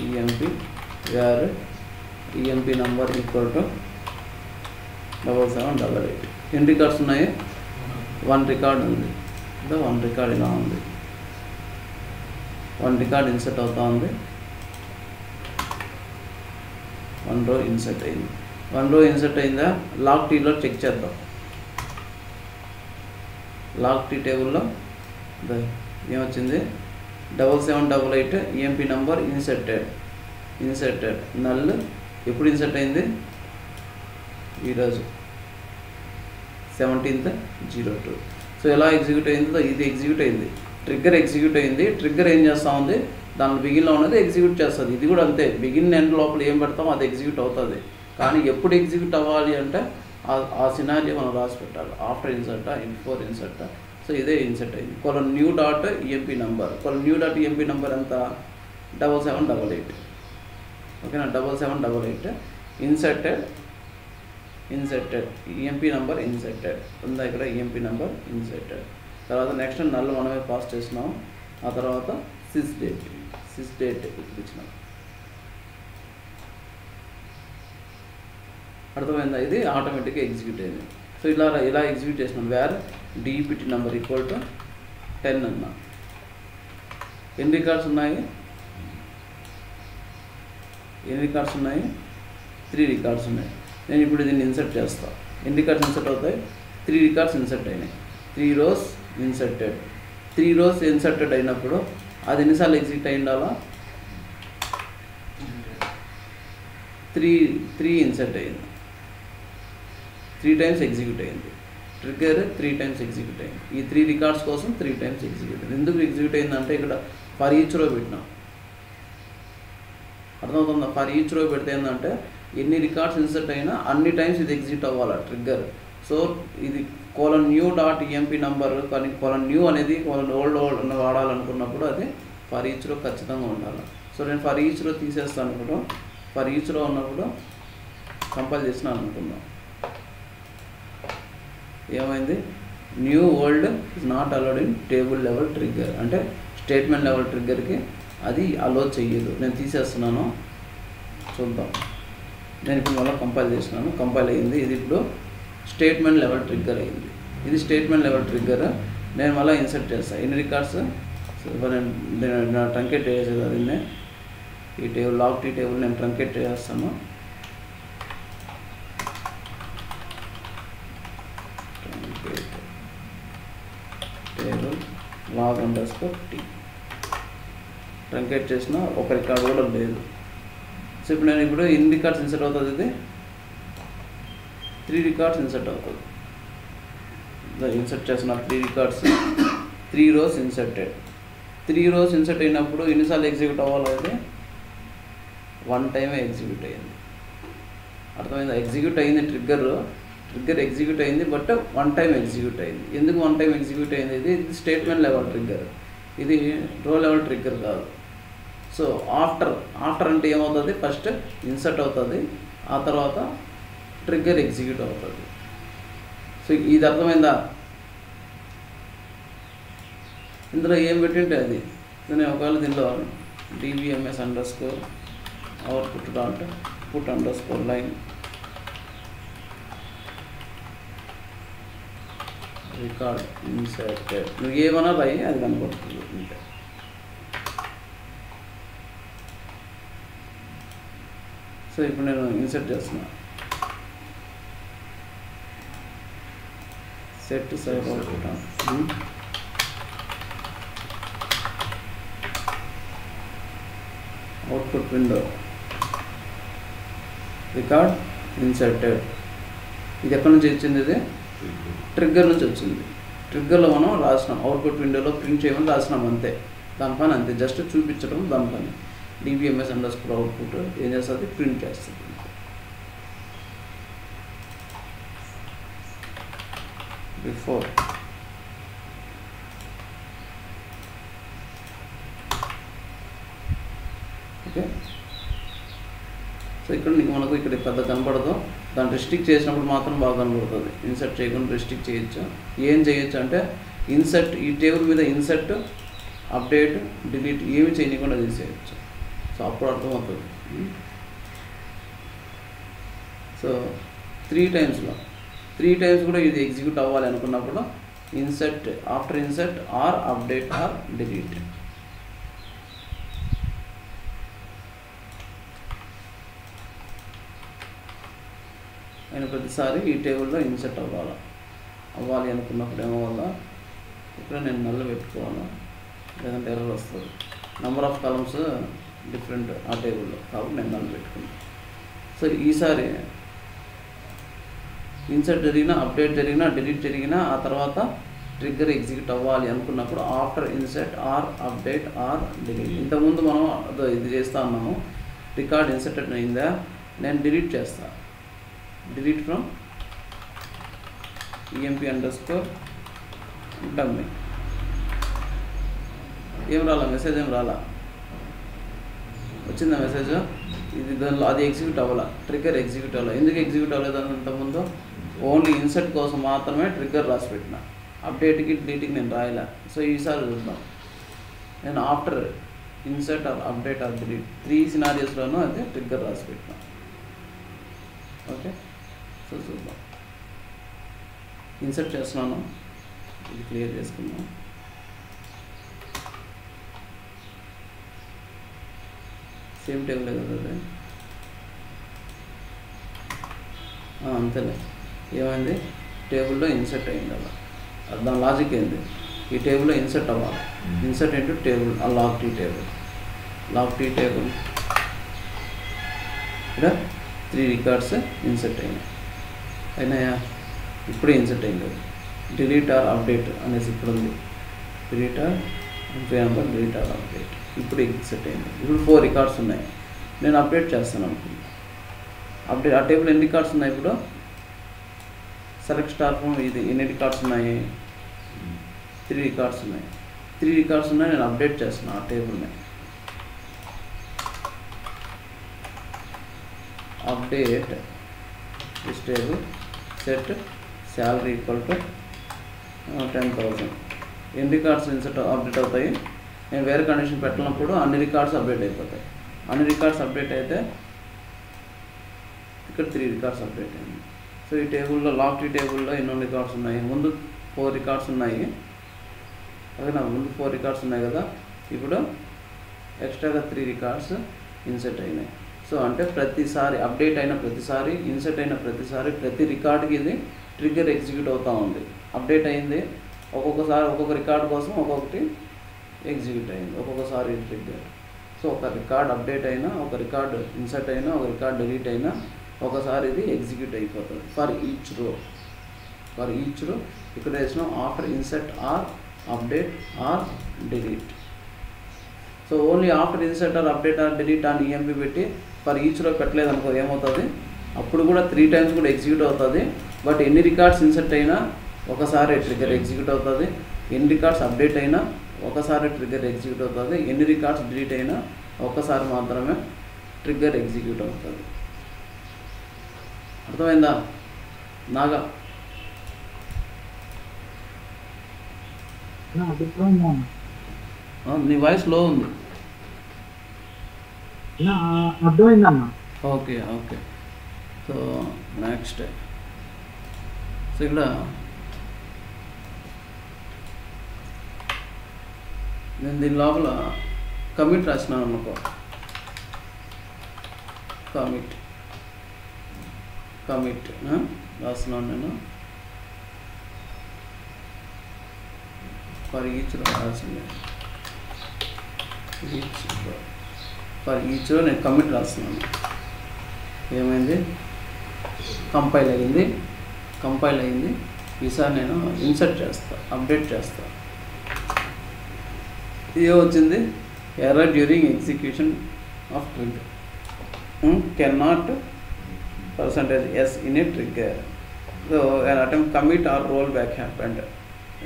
[SPEAKER 1] EMP where EMP number equal to 7788. ఎన్ని రికార్డ్స్ ఉన్నాయి, 1 రికార్డ్ ఉంది. 1 రికార్డ్ ఇలా ఉంది, 1 రికార్డ్ ఇన్సర్ట్ అవుతా ఉంది, 1 రో ఇన్సర్ట్ అయింది. 1 రో ఇన్సర్ట్ అయిందా, లాక్ టీలో చెక్ చేద్దాం. లాక్ టీ టేబుల్లో ఏమొచ్చింది, 7788 ఈఎంపీ నంబర్ ఇన్సర్టెడ్ నల్. ఎప్పుడు ఇన్సర్ట్ అయింది, ఈరోజు 17/02. సో ఎలా ఎగ్జిక్యూట్ అయిందో ఇది ఎగ్జిక్యూట్ అయింది, ట్రిగ్గర్ ఎగ్జిక్యూట్ అయింది. ట్రిగ్గర్ ఏం చేస్తూ ఉంది, దాని బిగిన్లో ఉన్నది ఎగ్జిక్యూట్ చేస్తుంది. ఇది కూడా అంతే, బిగిన్ ఎండ్ లోపల ఏం పెడతామో అది ఎగ్జిక్యూట్ అవుతుంది. కానీ ఎప్పుడు ఎగ్జిక్యూట్ అవ్వాలి అంటే ఆ సినారియో మనం రాసి పెట్టాలి. ఆఫ్టర్ ఇన్సర్టా, బిఫోర్ ఇన్సర్టా. సో ఇదే ఇన్సర్ట్ అయింది. New dot EMP number. New dot EMP number ఎంత, 7788. ఓకేనా, 7788 ఇన్సర్టెడ్ ఈఎంపీ నెంబర్ ఇన్సర్టెడ్ ఉందా ఇక్కడ, ఈఎంపీ నెంబర్ ఇన్సర్టెడ్. తర్వాత నెక్స్ట్ నల్ మనమే పాస్ చేసినాం. ఆ తర్వాత సిస్ డేట్ ఇచ్చినాం. అర్థమైందా, ఇది ఆటోమేటిక్గా ఎగ్జిక్యూట్ అయింది. సో ఇలా ఎగ్జిక్యూట్ చేసినాం. Where DPT number equal to 10 అన్నా. ఎన్ని రికార్డ్స్ ఉన్నాయి, 3 రికార్డ్స్ ఉన్నాయి. నేను ఇప్పుడు దీన్ని ఇన్సర్ట్ చేస్తాను. ఎన్ని రికార్డ్స్ ఇన్సర్ట్ అవుతాయి, 3 రికార్డ్స్ ఇన్సర్ట్ అయినాయి. 3 rows ఇన్సర్టెడ్. 3 rows ఇన్సర్టెడ్ అయినప్పుడు అది ఎన్నిసార్లు ఎగ్జిక్యూట్ అయి ఉండాలా, 3 ఇన్సర్ట్ అయింది, 3 times ఎగ్జిక్యూట్ అయింది. ట్రిగ్గర్ 3 times ఎగ్జిక్యూట్ అయింది. ఈ 3 రికార్డ్స్ కోసం 3 times ఎగ్జిక్యూట్ అయింది. ఎందుకు ఎగ్జిక్యూట్ అయిందంటే ఇక్కడ ఫర్ ఈచ్ రో పెట్టినాం. అర్థమవుతుందా, ఫర్ ఈచ్ రో పెడితే ఏంటంటే ఎన్ని రికార్డ్స్ ఇన్సర్ట్ అయినా అన్ని టైమ్స్ ఇది ఎగ్జిక్యూట్ అవ్వాలి ట్రిగ్గర్. సో ఇది న్యూ డాట్ ఈఎంపీ నెంబర్, కానీ న్యూ అనేది ఓల్డ్ వాడాలనుకున్నప్పుడు అది ఫర్ ఈచ్ రో ఖచ్చితంగా ఉండాలి. సో నేను ఫర్ ఈచ్ రో తీసేస్తాను. అనుకుంటాం ఫర్ ఈచ్ రో ఉన్నప్పుడు కంపైల్ చేసినాను అనుకుందాం. ఏమైంది, new old is not allowed in table level trigger, అంటే స్టేట్మెంట్ లెవెల్ ట్రిగ్గర్కి అది అలో చెయ్యదు. నేను తీసేస్తున్నాను, చూద్దాం. నేను ఇప్పుడు మళ్ళీ కంపైల్ చేసినాను, కంపైల్ అయ్యింది. ఇది ఇప్పుడు స్టేట్మెంట్ లెవెల్ ట్రిగ్గర్ అయింది. ఇది స్టేట్మెంట్ లెవెల్ ట్రిగ్గర్. నేను మళ్ళీ ఇన్సర్ట్ చేస్తాను. ఎన్ని రికార్డ్స్, నేను ట్రంకేట్ చేసేది దీన్ని, ఈ టేబుల్ లాగ్ టీ టేబుల్ నేను ట్రంకేట్ చేస్తాను. Table log underscore T truncate చేసిన ఒక రికార్డ్ కూడా లేదు. సో ఇప్పుడు నేను ఎన్ని రికార్డ్స్ ఇన్సర్ట్ అవుతుంది, ఇది 3 రికార్డ్స్ ఇన్సర్ట్ అవుతుంది. ఇన్సర్ట్ చేసిన 3 records, 3 rows inserted. 3 rows insert అయినప్పుడు ఎన్నిసార్లు ఎగ్జిక్యూట్ అవ్వాలి, అయితే 1 time ఎగ్జిక్యూట్ అయ్యింది. అర్థమైందా, ఎగ్జిక్యూట్ అయింది ట్రిగ్గర్ ఎగ్జిక్యూట్ అయింది, బట్ 1 time ఎగ్జిక్యూట్ అయింది. ఎందుకు 1 time ఎగ్జిక్యూట్ అయింది, ఇది స్టేట్మెంట్ లెవెల్ ట్రిగ్గర్, ఇది రో లెవెల్ ట్రిగ్గర్ కాదు. సో ఆఫ్టర్ అంటే ఏమవుతుంది, ఫస్ట్ ఇన్సర్ట్ అవుతుంది, ఆ తర్వాత ట్రిగ్గర్ ఎగ్జిక్యూట్ అవుతుంది. సో ఇది అర్థమైందా, ఇందులో ఏం పెట్టింటే అది. నేను ఒకవేళ దీనిలో dbms underscore output dot put underscore line record inserted, నువ్వు ఏమన్నా రాయి అది కనపడుతుంది. అంటే సో ఇప్పుడు నేను ఇన్సర్ట్ చేస్తున్నా. Set side output window record inserted. ఇది ఎక్కడి నుంచి వచ్చింది, ఇది ట్రిగ్గర్ నుంచి వచ్చింది. ట్రిగ్గర్లో మనం రాసినాం, అవుట్పుట్ విండోలో ప్రింట్ చేయమని రాసినాం, అంతే. దాని పని అంతే, జస్ట్ చూపించడం దాని పని. dbms అండర్స్కోర్ అవుట్పుట్ ఏం చేస్తుంది, ప్రింట్ చేస్తుంది. Before okay. సో ఇక్కడ మనకు ఇక్కడ పెద్ద కనపడదు, దాన్ని రిస్ట్రిక్ట్ చేసినప్పుడు మాత్రం బాగా కనబడుతుంది. ఇన్సర్ట్ చేయకుండా రిస్ట్రిక్ట్ చేయొచ్చు. ఏం చేయొచ్చు అంటే ఇన్సర్ట్, ఈ టేబుల్ మీద ఇన్సర్ట్, అప్డేట్, డిలీట్ ఏమి చేయకుండా తీసేయచ్చు. సో అప్పుడు అర్థమవుతుంది. సో 3 times కూడా ఇది ఎగ్జిక్యూట్ అవ్వాలి అనుకున్నప్పుడు insert, after insert or update or delete. అయిన ప్రతిసారి ఈ టేబుల్లో ఇన్సర్ట్ అవ్వాలి అనుకున్నప్పుడు ఏమవ్వాలా, ఇక్కడ నేను నల్ల పెట్టుకోవాలా, లేదంటే ఎర్రర్ వస్తుంది. నెంబర్ ఆఫ్ కాలమ్స్ డిఫరెంట్ ఆ టేబుల్లో, కాబట్టి నేను నల్ల పెట్టుకున్నాను. సో ఈసారి ఇన్సర్ట్ జరిగినా, అప్డేట్ జరిగినా, డిలీట్ జరిగినా, ఆ తర్వాత ట్రిగ్గర్ ఎగ్జిక్యూట్ అవ్వాలి అనుకున్నప్పుడు after insert or update or delete. ఇంతకుముందు మనం ఇది చేస్తా ఉన్నాము, రికార్డ్ ఇన్సర్టెడ్ అయిందా, నేను డిలీట్ చేస్తా, డిలీట్ ఫ్రమ్ emp_dummy. ఏం రాలా, మెసేజ్ ఏం రాలా, వచ్చిందా మెసేజ్? ఇది దానిలో అది ఎగ్జిక్యూట్ అవ్వాలా, ట్రిగ్గర్ ఎగ్జిక్యూట్ అవ్వాలి. ఎందుకు ఎగ్జిక్యూట్ అవ్వలేదు అంతకుముందు? ఓన్లీ ఇన్సర్ట్ కోసం మాత్రమే ట్రిగ్గర్ రాసి పెట్టిన, అప్డేట్కి డిలీట్కి నేను రాయలే. సో ఈసారి చూద్దాం, నేను after insert or update or delete 3 సినారియోస్లోనూ అయితే ట్రిగ్గర్ రాసి పెట్టిన. ఓకే, సో చూద్దాం. ఇన్సర్ట్ చేస్తున్నాను, ఇది క్లియర్ చేసుకుందాం. సేమ్ టేబుల్ కదా అది, అంతేలే. ఏమైంది, టేబుల్లో ఇన్సర్ట్ అయింది. అలా దాని లాజిక్ ఏంది, ఈ టేబుల్లో ఇన్సర్ట్ అవ్వాలి, ఇన్సర్ట్ ఇంటూ టేబుల్, ఆ లాగ్ టీ టేబుల్ ఇక్కడ 3 రికార్డ్స్ ఇన్సర్ట్ అయినాయా? ఇప్పుడే ఇన్సర్ట్ అయింది. డిలీట్ ఆర్ అప్డేట్ అనేసి ఇప్పుడు ఉంది, డిలీట్ ఆర్ అప్డేట్ ఇప్పుడు ఇన్సర్ట్ అయింది. ఇప్పుడు 4 రికార్డ్స్ ఉన్నాయి, నేను అప్డేట్ చేస్తాను అనుకుంటున్నాను. అప్డేట్ ఆ టేబుల్ ఎన్ని రికార్డ్స్ ఉన్నాయి? ఇప్పుడు సెలెక్ట్ స్టార్ ఫ్రమ్ ఇది ఎన్ని రికార్డ్స్ ఉన్నాయి? 3 రికార్డ్స్ ఉన్నాయి. 3 రికార్డ్స్ ఉన్నాయి, నేను అప్డేట్ చేస్తున్నాను ఆ టేబుల్ని. Update this table, set salary equal to 10,000. ఎన్ని రికార్డ్స్ అప్డేట్ అవుతాయి? నేను వేరే కండిషన్ పెట్టినప్పుడు అన్ని రికార్డ్స్ అప్డేట్ అయిపోతాయి. అన్ని రికార్డ్స్ అప్డేట్ అయితే ఇక్కడ 3 రికార్డ్స్ అప్డేట్ అయింది. సో ఈ టేబుల్లో లాక్ టేబుల్లో ఎన్నో రికార్డ్స్ ఉన్నాయి? ముందు 4 రికార్డ్స్ ఉన్నాయి, ఓకేనా? ముందు 4 రికార్డ్స్ ఉన్నాయి కదా, ఇప్పుడు ఎక్స్ట్రాగా 3 రికార్డ్స్ ఇన్సర్ట్ అయినాయి. సో అంటే ప్రతిసారి అప్డేట్ అయిన ప్రతిసారి, ఇన్సర్ట్ అయిన ప్రతిసారి, ప్రతి రికార్డ్కి ఇది ట్రిగ్గర్ ఎగ్జిక్యూట్ అవుతూ ఉంది. అప్డేట్ అయింది, ఒక్కొక్కసారి ఒక్కొక్క రికార్డ్ కోసం ఒక్కొక్కటి ఎగ్జిక్యూట్ అయింది, ఒక్కొక్కసారి ట్రిగ్గర్. సో ఒక రికార్డ్ అప్డేట్ అయినా, ఒక రికార్డ్ ఇన్సర్ట్ అయినా, ఒక రికార్డ్ డిలీట్ అయినా ఒకసారి ఇది ఎగ్జిక్యూట్ అయిపోతుంది. ఫర్ ఈచ్ రో ఇక్కడ వేసిన after insert or update or delete. So only after insert or update or delete అని ఈఎంపీ పెట్టి ఫర్ ఈచ్ రో పెట్టలేదు అనుకో, ఏమవుతుంది? అప్పుడు కూడా 3 టైమ్స్ కూడా ఎగ్జిక్యూట్ అవుతుంది. బట్ ఎన్ని రికార్డ్స్ ఇన్సర్ట్ అయినా ఒకసారి ట్రిగ్గర్ ఎగ్జిక్యూట్ అవుతుంది, ఎన్ని రికార్డ్స్ అప్డేట్ అయినా ఒకసారి ట్రిగ్గర్ ఎగ్జిక్యూట్ అవుతుంది, ఎన్ని రికార్డ్స్ డిలీట్ అయినా ఒకసారి మాత్రమే ట్రిగ్గర్ ఎగ్జిక్యూట్ అవుతుంది. అర్థమైందా నాగా? నీ వాయిస్ లో ఉంది. Okay okay. So next, so ఇక్కడ నేను దీని లోపల కమిట్ రాసినాను అనుకో, కమిట్ రాస్తున్నాను నేను. ఫర్ ఈచ్ రో రాసింది, ఫర్ ఈచ్ రో నేను కమిట్ రాస్తున్నాను. ఏమైంది? కంపైల్ అయ్యింది. ఈసారి నేను ఇన్సర్ట్ చేస్తా, అప్డేట్ చేస్తా. ఇది వచ్చింది, error during execution of trigger, cannot %s in a trigger. So an attempt commit or rollback happened.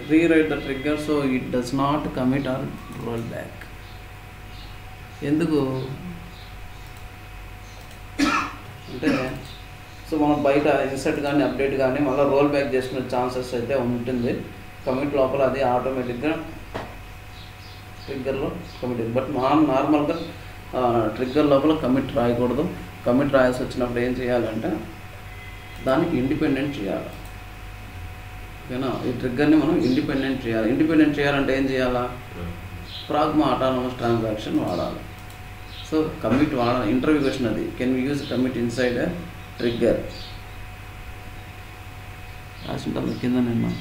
[SPEAKER 1] Rewrite the trigger so it does not commit or roll back. ఎందుకు అంటే, so మనం బయట insert కానీ update కానీ మళ్ళీ roll back చేసుకునే chances అయితే ఉంటుంది. కమిట్ లోపల అది ఆటోమేటిక్గా ట్రిగ్గర్లో కమిట్. బట్ మనం నార్మల్గా ట్రిగ్గర్ లోపల కమిట్ రాయకూడదు. కమిట్ రాయాల్సి వచ్చినప్పుడు ఏం చేయాలంటే దానికి ఇండిపెండెంట్ చేయాలి, ఓకేనా? ఈ ట్రిగ్గర్ని మనం ఇండిపెండెంట్ చేయాలి. ఇండిపెండెంట్ చేయాలంటే ఏం చేయాలా? ప్రాగ్మా ఆటోనమస్ ట్రాన్సాక్షన్ వాడాలి. సో కమిట్ వాడాలి. ఇంటర్వ్యూ క్వశ్చన్ అది, can we use commit inside trigger రాసింటాం కింద. నేను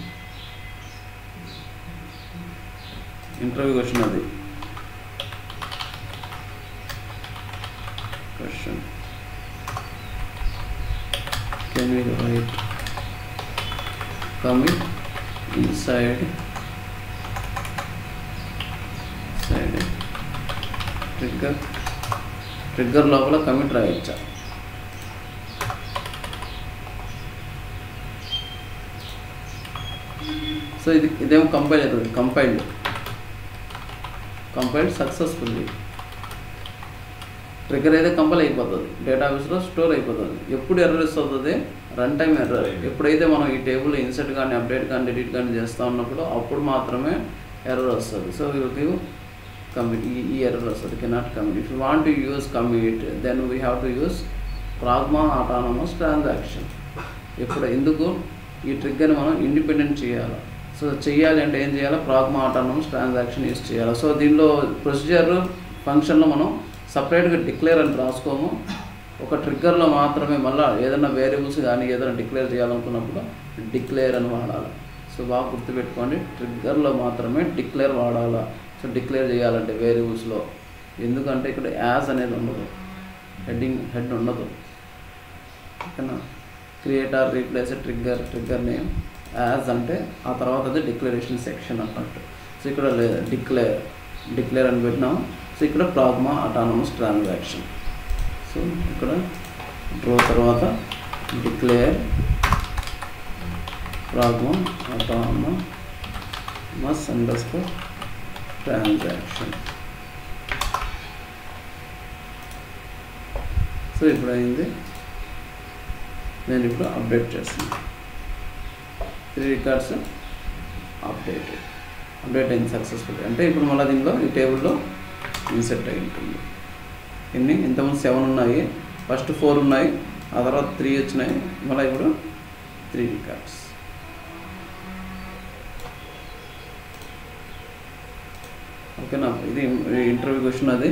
[SPEAKER 1] ఇంటర్వ్యూ క్వశ్చన్ అది, question can we write commit inside trigger లోపల కమిట్ రాయొచ్చా? సో ఇదేమో కంపైల్ అవుతుంది, కంపైల్డ్ సక్సెస్ఫుల్లీ. ట్రిగ్గర్ అయితే కంపైల్ అయిపోతుంది, డేటాబేస్లో స్టోర్ అయిపోతుంది. ఎప్పుడు ఎర్రర్ వస్తుంది? Run time error. ఎప్పుడైతే మనం ఈ టేబుల్ ఇన్సర్ట్ కానీ అప్డేట్ కానీ డిలీట్ కానీ చేస్తూ ఉన్నప్పుడు అప్పుడు మాత్రమే ఎర్రర్ వస్తుంది. సో విల్ కమిట్, ఈ ఎర్రర్ వస్తుంది, cannot commit. If you want to use commit then we have to use pragma autonomous transaction. ఎందుకు ఈ ట్రిగ్గర్ని మనం ఇండిపెండెంట్ చేయాలి. సో చేయాలి అంటే ఏం చేయాలి? ప్రాగ్మా ఆటానమస్ ట్రాన్సాక్షన్ యూస్ చేయాలి. సో దీనిలో ప్రొసీజర్ ఫంక్షన్లో మనం సపరేట్గా డిక్లేర్ అని రాసుకోము. ఒక ట్రిగ్గర్లో మాత్రమే మళ్ళీ ఏదైనా వేరియబుల్స్ కానీ ఏదైనా డిక్లేర్ చేయాలనుకున్నప్పుడు డిక్లేర్ అని వాడాలి. సో బాగా గుర్తుపెట్టుకోండి, ట్రిగ్గర్లో మాత్రమే డిక్లేర్ వాడాలి. సో డిక్లేర్ చేయాలంటే వేరియబుల్స్లో, ఎందుకంటే ఇక్కడ యాజ్ అనేది ఉండదు, హెడ్ ఉండదు. ఓకేనా? Create or replace trigger name as అంటే ఆ తర్వాత అది డిక్లరేషన్ సెక్షన్ అన్నట్టు. సో ఇక్కడ లేదు, డిక్లేర్ అని పెట్టినాము. సో ఇక్కడ ప్రాగ్మా ఆటానమస్ ట్రాన్సాక్షన్. సో ఇక్కడ డ్రో తర్వాత declare pragma autonomous underscore transaction. So ఇప్పుడు అయింది. నేను ఇప్పుడు అప్డేట్ చేస్తున్నాను. 3 రికార్డ్స్ అప్డేట్ అయింది సక్సెస్ఫుల్. అంటే ఇప్పుడు మళ్ళీ దీనిలో ఈ టేబుల్లో ఇన్సెట్ అయి ఉంటుంది. ఇంతకుముందు 7 ఉన్నాయి, ఫస్ట్ 4 ఉన్నాయి, ఆ తర్వాత 3 వచ్చినాయి, మళ్ళీ ఇప్పుడు 3 రికార్డ్స్. ఓకేనా? ఇది ఇంటర్వ్యూ క్వశ్చన్. అది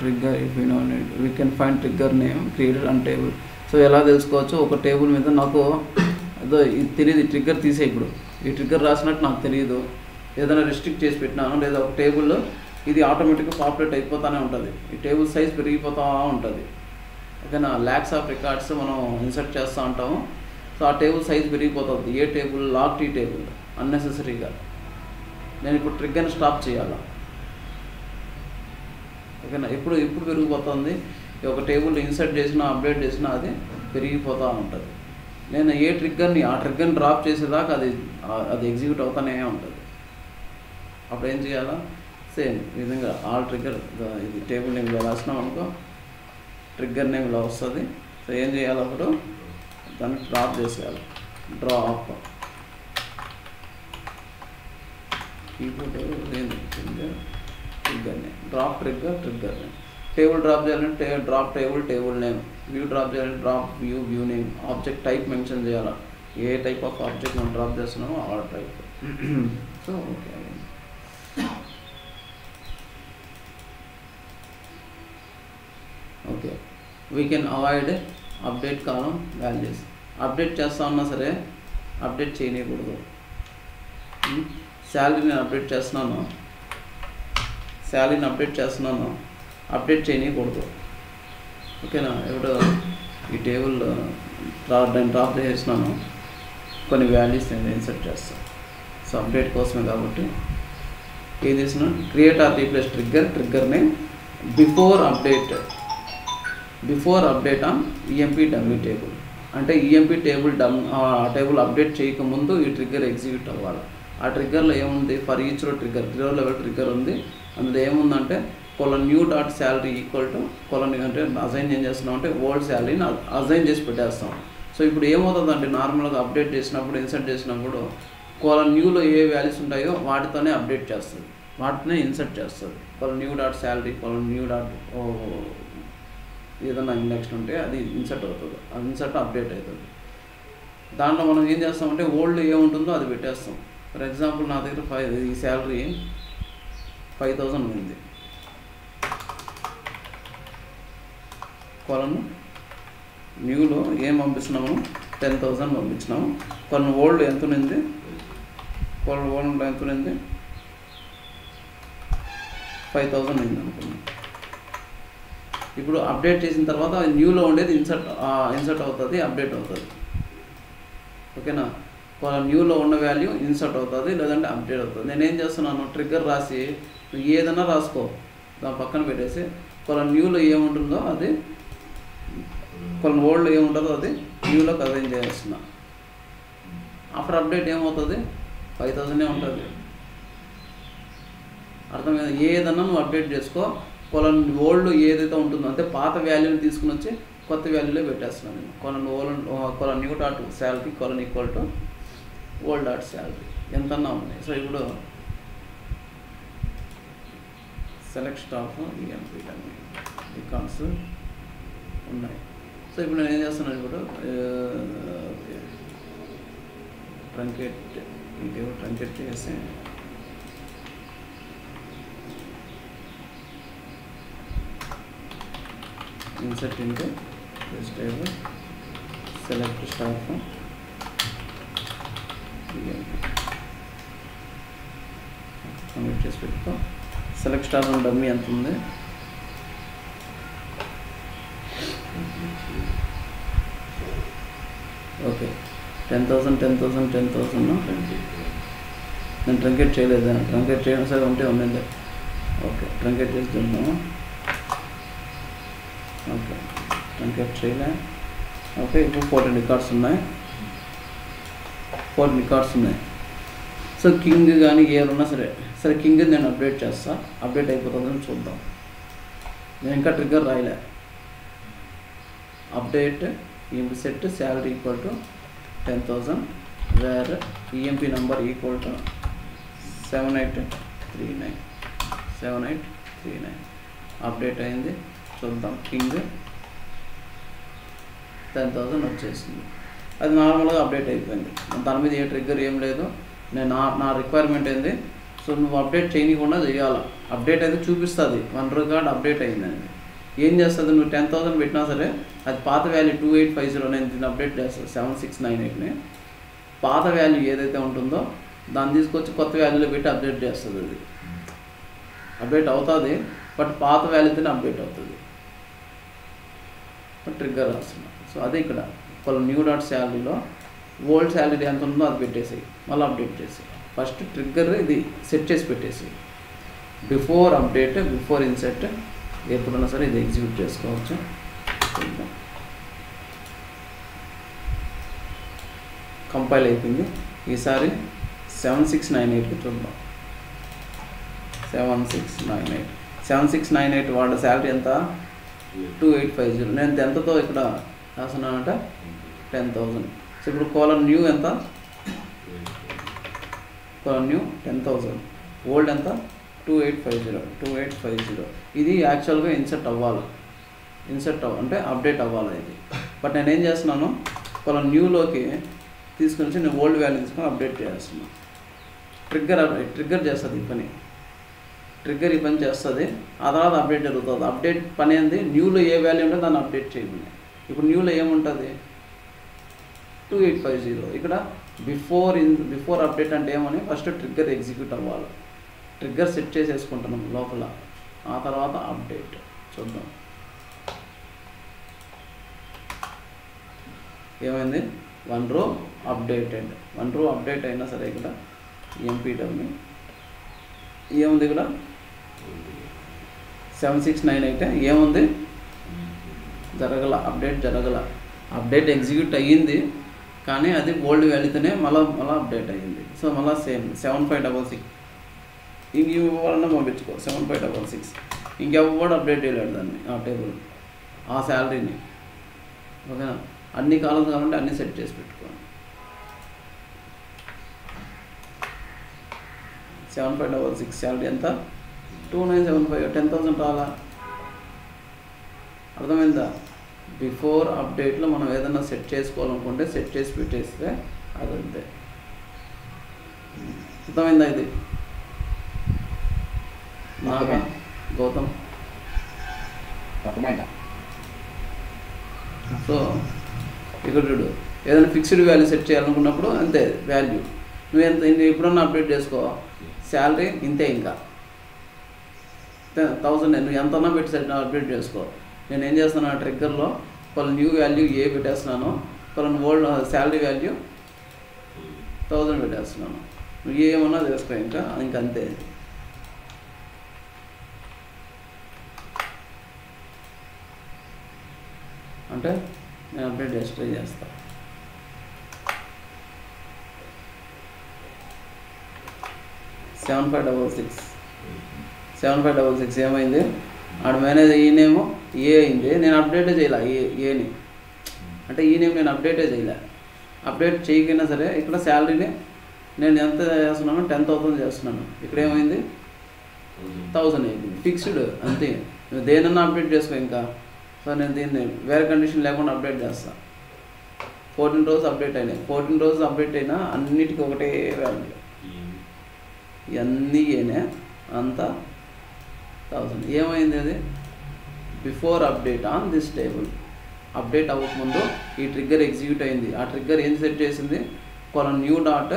[SPEAKER 1] trigger if you know we can find trigger name created on table. So ఎలా తెలుసుకోవచ్చు? ఒక టేబుల్ మీద నాకు అదో ఇది తెలియదు, ఈ ట్రిగ్గర్ తీసే. ఇప్పుడు ఈ ట్రిగ్గర్ రాసినట్టు నాకు తెలియదు, ఏదైనా రిస్ట్రిక్ట్ చేసి పెట్టినాను, లేదా ఒక టేబుల్లో ఇది ఆటోమేటిక్గా పాపులేట్ అయిపోతూనే ఉంటుంది, ఈ టేబుల్ సైజ్ పెరిగిపోతూ ఉంటుంది. ఓకేనా? ల్యాక్స్ ఆఫ్ రికార్డ్స్ మనం ఇన్సర్ట్ చేస్తూ ఉంటాము. సో ఆ టేబుల్ సైజ్ పెరిగిపోతుంది. ఏ టేబుల్? లాక్డ్ ఈ టేబుల్ అన్నెసెసరీగా. నేను ఇప్పుడు ట్రిగ్గర్ని స్టాప్ చేయాలా? ఓకేనా? ఇప్పుడు పెరిగిపోతుంది. ఒక టేబుల్ ఇన్సర్ట్ చేసినా అప్డేట్ చేసినా అది పెరిగిపోతూ ఉంటుంది. నేను ఆ ట్రిగ్గర్ని డ్రాప్ చేసేదాకా అది ఎగ్జిక్యూట్ అవుతూనే ఉంటుంది. అప్పుడు ఏం చేయాలా? సేమ్ విధంగా ఆల్ ట్రిగ్గర్, ఇది టేబుల్ నేమ్ ఇలా రాసినాం అనుకో, ట్రిగ్గర్ నేమ్ ఇలా వస్తుంది. సో ఏం చేయాలి? అప్పుడు దాన్ని డ్రాప్ చేసేయాలి. డ్రాప్ కీబోర్డ్ లేదు, trigger name, drop trigger name. Table drop చేయాలంటే drop table name. View drop చేయాలంటే drop view name. Object type mention చేయాలి, ఏ టైప్ ఆఫ్ ఆబ్జెక్ట్ మనం డ్రాప్ చేస్తున్నామో ఆ type. So okay, okay. We can avoid update column values. Update చేస్తా ఉన్నా సరే అప్డేట్ చేయకూడదు. శాలరీని అప్డేట్ చేస్తున్నాను, అప్డేట్ చేయకూడదు. ఓకేనా? ఇప్పుడు ఈ టేబుల్ దాన్ని డ్రాప్ చేసినాను, కొన్ని వాల్యూస్ నేను ఇన్సర్ట్ చేస్తాను. సో అప్డేట్ కోసమే కాబట్టి ఏం చేసిన, create or replace trigger name before update on EMP dummy table. అంటే ఈఎంపీ టేబుల్ అప్డేట్ చేయకముందు ఈ ట్రిగ్గర్ ఎగ్జిక్యూట్ అవ్వాలి. ఆ ట్రిగ్గర్లో ఏముంది? ఫర్ ఈచ్ రో జీరో లెవెల్ ట్రిగ్గర్ ఉంది. అందులో ఏముందంటే new dot salary equal to అంటే అసైన్ ఏం చేస్తున్నాం అంటే ఓల్డ్ శాలరీని అసైన్ చేసి పెట్టేస్తాం. సో ఇప్పుడు ఏమవుతుందంటే నార్మల్గా అప్డేట్ చేసినప్పుడు, ఇన్సర్ట్ చేసినప్పుడు న్యూలో ఏ వాల్యూస్ ఉంటాయో వాటితోనే అప్డేట్ చేస్తుంది, వాటినే ఇన్సర్ట్ చేస్తుంది. New dot salary new dot ఏదైనా ఇండెక్స్ ఉంటే అది ఇన్సర్ట్ అవుతుంది, అది ఇన్సర్ట్ అప్డేట్ అవుతుంది. దాంట్లో మనం ఏం చేస్తామంటే ఓల్డ్ ఏముంటుందో అది పెట్టేస్తాం. ఫర్ ఎగ్జాంపుల్ నా దగ్గర ఈ శాలరీ 5000 ఉంది, న్యూలో ఏం పంపిస్తున్నాము? 10,000 పంపించినాము. ఓల్డ్ ఎంత ఉంది? ఓల్డ్ ఎంత ఉంది? 5000 ఉంది అనుకున్నాం. ఇప్పుడు అప్డేట్ చేసిన తర్వాత న్యూలో ఉండేది ఇన్సర్ట్ అవుతుంది, అప్డేట్ అవుతుంది. ఓకేనా? న్యూలో ఉన్న వాల్యూ ఇన్సర్ట్ అవుతుంది, లేదంటే అప్డేట్ అవుతుంది. నేనేం చేస్తున్నాను, ట్రిగ్గర్ రాసి నువ్వు ఏదైనా రాసుకో, దాని పక్కన పెట్టేసి న్యూలో ఏముంటుందో అది ఓల్డ్లో ఏముంటుందో అది న్యూలోకి అరేంజ్ చేస్తున్నా. ఆఫ్టర్ అప్డేట్ ఏమవుతుంది, 5000 ఉంటుంది. అర్థమైంది? ఏదన్నా నువ్వు అప్డేట్ చేసుకో, ఓల్డ్ ఏదైతే ఉంటుందో అంటే పాత వాల్యూని తీసుకుని వచ్చి కొత్త వాల్యూలో పెట్టేస్తున్నాను నేను. New dot salary equal to old dot salary ఎంతన్నా ఉన్నాయి. సో ఇప్పుడు సెలెక్ట్ స్టాఫ్ ఈఎంపీ రికార్డ్స్ ఉన్నాయి. సో ఇప్పుడు నేను ఏం చేస్తున్నాను, ఇప్పుడు ట్రంకేట్ చేసి insert into this table select star convert చేసి పెట్టుకో. సెలెక్ట్ స్టాఫ్ డమ్మీ ఎంత ఉంది, ఓకే 10,000 నేను ట్రంకేట్ చేయలేదా, ట్రంకేట్ చేయడం సరే ఉంటే ఉందండి. ఓకే ట్రంకేట్ చేసి చూద్దాము. ఓకే ట్రంకేట్ చేయలే. ఓకే ఇప్పుడు 14 రికార్డ్స్ ఉన్నాయి. సో కింగ్ కానీ ఏమన్నా సరే కింగ్ నేను అప్డేట్ చేస్తా. అప్డేట్ అయిపోతుందని చూద్దాం. నేను ఇంకా ట్రిగ్గర్ రాయలే. Update EMP set salary equal to 10,000 where EMP number equal to 7839 update అయింది. చూద్దాం. కింగ్ 10,000 వచ్చేసింది. అది నార్మల్గా అప్డేట్ అయిపోయింది. దాని మీద ఏ ట్రిగ్గర్ ఏం లేదు. నా రిక్వైర్మెంట్ ఏంది, సో నువ్వు అప్డేట్ చేయకుండా చేయాలి. అప్డేట్ అయితే చూపిస్తుంది 1 రికార్డ్ అప్డేట్ అయిందని. ఏం చేస్తుంది, నువ్వు 10,000 పెట్టినా సరే అది పాత వాల్యూ 2850 నేను దీన్ని అప్డేట్ చేస్తాను 7698ని. పాత వాల్యూ ఏదైతే ఉంటుందో దాన్ని తీసుకొచ్చి కొత్త వాల్యూలో పెట్టి అప్డేట్ చేస్తుంది. అది అప్డేట్ అవుతుంది, బట్ పాత వాల్యూతోనే అప్డేట్ అవుతుంది. ట్రిగ్గర్ రాస్తున్నా. సో అదే ఇక్కడ న్యూ డాట్ శాలరీలో ఓల్డ్ శాలరీ ఎంత ఉందో అది పెట్టేసి మళ్ళీ అప్డేట్ చేసి ఫస్ట్ ట్రిగ్గర్ ఇది సెట్ చేసి పెట్టేసి బిఫోర్ అప్డేట్ బిఫోర్ ఇన్సెట్ ఎప్పుడన్నా సరే ఇది ఎగ్జిక్యూట్ చేసుకోవచ్చు. కంపైల్ అయిపోయింది. ఈసారి 7698కి చూద్దాం. 7698 వాళ్ళ శాలరీ ఎంత, 2850. నేను ఎంతతో ఇక్కడ రాస్తున్నానంటే 10,000. సో ఇప్పుడు న్యూ ఎంత, న్యూ 10,000, ఓల్డ్ ఎంత 2850. ఇది యాక్చువల్గా ఇన్సర్ట్ అవ్వాలి, అంటే అప్డేట్ అవ్వాలి ఇది. బట్ నేనేం చేస్తున్నాను, న్యూలోకి తీసుకొని వచ్చి నేను ఓల్డ్ వాల్యూ తీసుకొని అప్డేట్ చేస్తున్నాను. ట్రిగ్గర్ చేస్తుంది ఈ పని. ట్రిగ్గర్ ఈ పని చేస్తుంది, ఆ తర్వాత అప్డేట్ జరుగుతుంది. అప్డేట్ పని ఏంది, న్యూలో ఏ వాల్యూ ఉంటే దాన్ని అప్డేట్ చేయమని. ఇప్పుడు న్యూలో ఏముంటుంది 2850. ఇక్కడ బిఫోర్ అప్డేట్ అంటే ఏమని, ఫస్ట్ ట్రిగ్గర్ ఎగ్జిక్యూట్ అవ్వాలి. ట్రిగ్గర్ సెట్ చేసేసుకుంటున్నాం లోపల, ఆ తర్వాత అప్డేట్ చూద్దాం. ఏమైంది, 1 రో అప్డేటెడ్. 1 రో అప్డేట్ అయినా సరే ఇక్కడ ఎంపీడబ్ల్యూ ఏముంది, ఇక్కడ 7698 ఏముంది, అప్డేట్ ఎగ్జిక్యూట్ అయ్యింది, కానీ అది ఓల్డ్ వాల్యూతోనే మళ్ళీ అప్డేట్ అయ్యింది. సో మళ్ళీ సేమ్ 7566 ఇంకెవరన్నా పంపించుకో 7566. ఇంకెవరు అప్డేట్ చేయలేడు దాన్ని, ఆ టేబుల్ ఆ శాలరీని. ఓకేనా, అన్ని కాలాలు కావాలంటే అన్నీ సెట్ చేసి పెట్టుకోండి. 7566 శాలరీ ఎంత, 2975. 10,000 రాలా. అర్థమైందా? బిఫోర్ అప్డేట్లో మనం ఏదైనా సెట్ చేసుకోవాలనుకుంటే సెట్ చేసి పెట్టేస్తే అదంతే. అర్థమైందా? ఇది నాగా గౌతమ్ అర్థమైందా? సో ఇక్కడ చూడు, ఏదైనా ఫిక్స్డ్ వాల్యూ సెట్ చేయాలనుకున్నప్పుడు అంతే వాల్యూ. నువ్వు ఎప్పుడన్నా అప్డేట్ చేసుకో, శాలరీ ఇంతే, ఇంకా 1000 నువ్వు ఎంతన్నా పెట్టి సెట్ అప్డేట్ చేసుకో. నేను ఏం చేస్తున్నాను, ఆ ట్రిగ్గర్లో న్యూ వాల్యూ ఏ పెట్టేస్తున్నాను, ఓల్డ్ శాలరీ వాల్యూ 1000 పెట్టేస్తున్నాను. నువ్వు ఏమన్నా చేసుకో, ఇంకంతే. అంటే నేను అప్డేట్ చేసి ట్రై చేస్తాను. సెవెన్ ఫైవ్ డబల్ సిక్స్ ఏమైంది? ఆడ మేనేజ్ ఈనేమో ఏ అయింది. నేను అప్డేటే చేయలే ఏని, అంటే ఈ నేమ్ నేను అప్డేటే చేయలే. అప్డేట్ చేయకపోయినా సరే ఇక్కడ శాలరీని నేను ఎంత చేస్తున్నాను, 10,000 చేస్తున్నాను. ఇక్కడ ఏమైంది? 1000 అయింది. ఫిక్స్డ్ అంతే. నువ్వు దేనన్నా అప్డేట్ చేసుకో ఇంకా. సో నేను దీన్ని వేరే కండిషన్ లేకుండా అప్డేట్ చేస్తాను. 14 రోజు అప్డేట్ అయినాయి. 14 రోజు అప్డేట్ అయినా అన్నిటికీ ఒకటే వాల్యూ. ఇవన్నీ ఏనే అంతా 1000. ఏమైంది అది? Before update on this table. Update అవ్వకముందు ఈ ట్రిగ్గర్ ఎగ్జిక్యూట్ అయింది. ఆ ట్రిగ్గర్ ఏం సెట్ చేసింది? New dot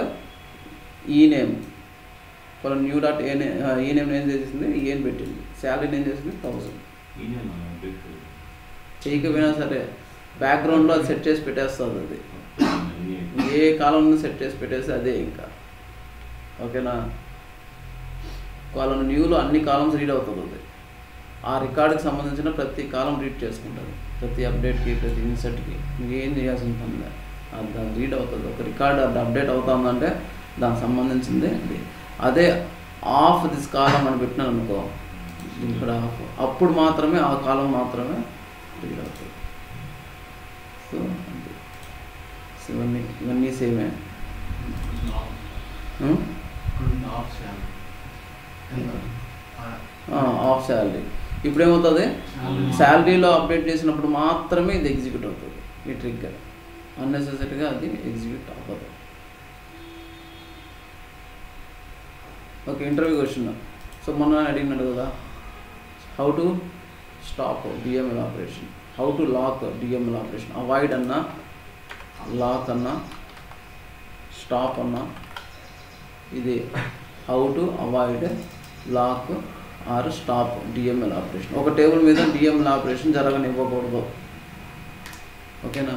[SPEAKER 1] E name new dot E name ఏం చేసింది? ఏం పెట్టింది. శాలరీని ఏం చేసింది? 1000. చేయకపోయినా సరే బ్యాక్గ్రౌండ్లో అది సెట్ చేసి పెట్టేస్తుంది. అది ఏ కాలంలో సెట్ చేసి పెట్టేస్తే అదే ఇంకా. ఓకేనా? కాలం న్యూలో అన్ని కాలమ్స్ రీడ్ అవుతుంది. అది ఆ రికార్డుకి సంబంధించిన ప్రతి కాలం రీడ్ చేసుకుంటుంది. ప్రతి అప్డేట్కి, ప్రతి ఇన్సర్ట్కి నువ్వు ఏం చేయాల్సిన పని లేదు. అది దాన్ని రీడ్ అవుతుంది. ఒక రికార్డు అది అప్డేట్ అవుతుందంటే దానికి సంబంధించింది అది. అదే ఆఫ్ దిస్ కాలం అని పెట్టినాను అనుకో, ఇక్కడ ఆఫ్, అప్పుడు మాత్రమే ఆ కాలం మాత్రమే రీడ్ అవుతుంది. సో అంతే. ఇవన్నీ సేమే. ఆఫ్ శాలరీ ఇప్పుడు ఏమవుతుంది? శాలరీలో అప్డేట్ చేసినప్పుడు మాత్రమే ఇది ఎగ్జిక్యూట్ అవుతుంది. ఈ ట్రిగ్గర్ అన్నెసెసరీగా అది ఎగ్జిక్యూట్ అవ్వదు. Okay, interview question. సో మొన్న అడిగినాడు కదా, how to stop DML operation, how to lock DML operation. Avoid అన్నా, లాక్ అన్నా, స్టాప్ అన్నా, ఇది how to avoid, lock or stop DML operation. ఒక టేబుల్ మీద డిఎంఎల్ ఆపరేషన్ జరగనివ్వకూడదు. ఓకేనా?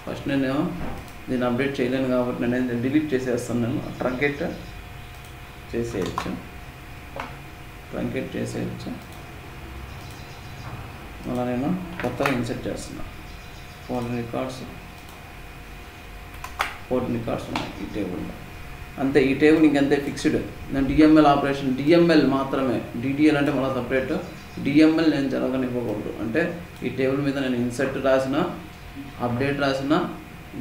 [SPEAKER 1] ఫస్ట్ నేను దీన్ని అప్డేట్ చేయలేను కాబట్టి నేను డిలీట్ చేసేస్తాను. నేను ట్రంకేట్ చేసేయచ్చు. అలా నేను కొత్తగా ఇన్సర్ట్ చేస్తున్నా. 14 రికార్డ్స్ ఉన్నాయి ఈ టేబుల్లో. అంతే. ఈ టేబుల్ ఇంకంతే ఫిక్స్డ్. నేను డిఎంఎల్ ఆపరేషన్, డిఎంఎల్ మాత్రమే, డిటిఎల్ అంటే మళ్ళీ సపరేట్. డిఎంఎల్ నేను జరగనివ్వకూడదు. అంటే ఈ టేబుల్ మీద నేను ఇన్సర్ట్ రాసిన, అప్డేట్ రాసిన,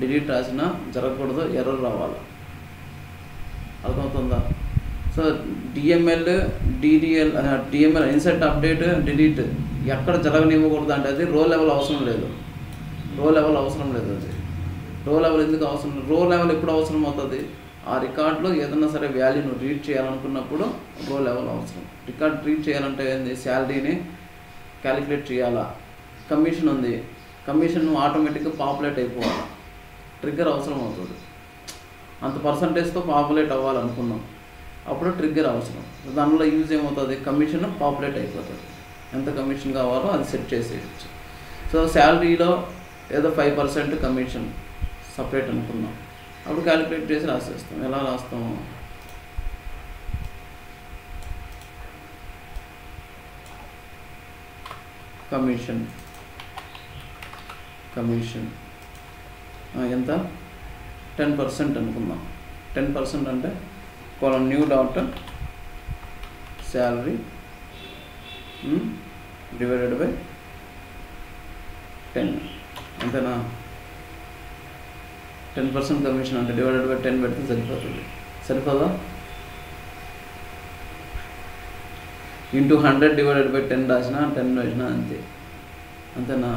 [SPEAKER 1] డిలీట్ రాసిన జరగకూడదు, ఎర్రర్ రావాలి. అర్థమవుతుందా? So DML, DML insert, update, delete ఎక్కడ జరగనివ్వకూడదు అంటే అది రో లెవెల్ అవసరం లేదు. అది రో లెవెల్ ఎందుకు అవసరం? రో లెవెల్ ఎప్పుడు అవసరం అవుతుంది? ఆ రికార్డులో ఏదన్నా సరే వాల్యూను రీడ్ చేయాలనుకున్నప్పుడు రో లెవెల్ అవసరం. రికార్డ్ రీడ్ చేయాలంటే ఏంది? శాలరీని క్యాలిక్యులేట్ చేయాలా, కమిషన్ ఉంది, కమిషన్ ఆటోమేటిక్గా పాపులేట్ అయిపోవాలి, ట్రిగ్గర్ అవసరం అవుతుంది. అంత పర్సంటేజ్తో పాపులేట్ అవ్వాలనుకున్నాం, అప్పుడు ట్రిగ్గర్ అవసరం. దానివల్ల యూజ్ ఏమవుతుంది? కమిషన్ పాపులేట్ అయిపోతుంది. ఎంత కమిషన్ కావాలో అది సెట్ చేసేయచ్చు. సో శాలరీలో ఏదో 5% కమిషన్ సపరేట్ అనుకున్నాం, అప్పుడు క్యాలిక్యులేట్ చేసి రాసేస్తాం. ఎలా రాస్తాము? కమిషన్ ఎంత? 10% అనుకుందాం. 10% అంటే new dot salary divided by 10. అంతేనా? 10% కమిషన్ అంటే డివైడెడ్ బై 10 పెడితే సరిపోదా? ఇంటూ 100 డివైడెడ్ బై 10 రాసినా, 10 రాసినా అంతేనా?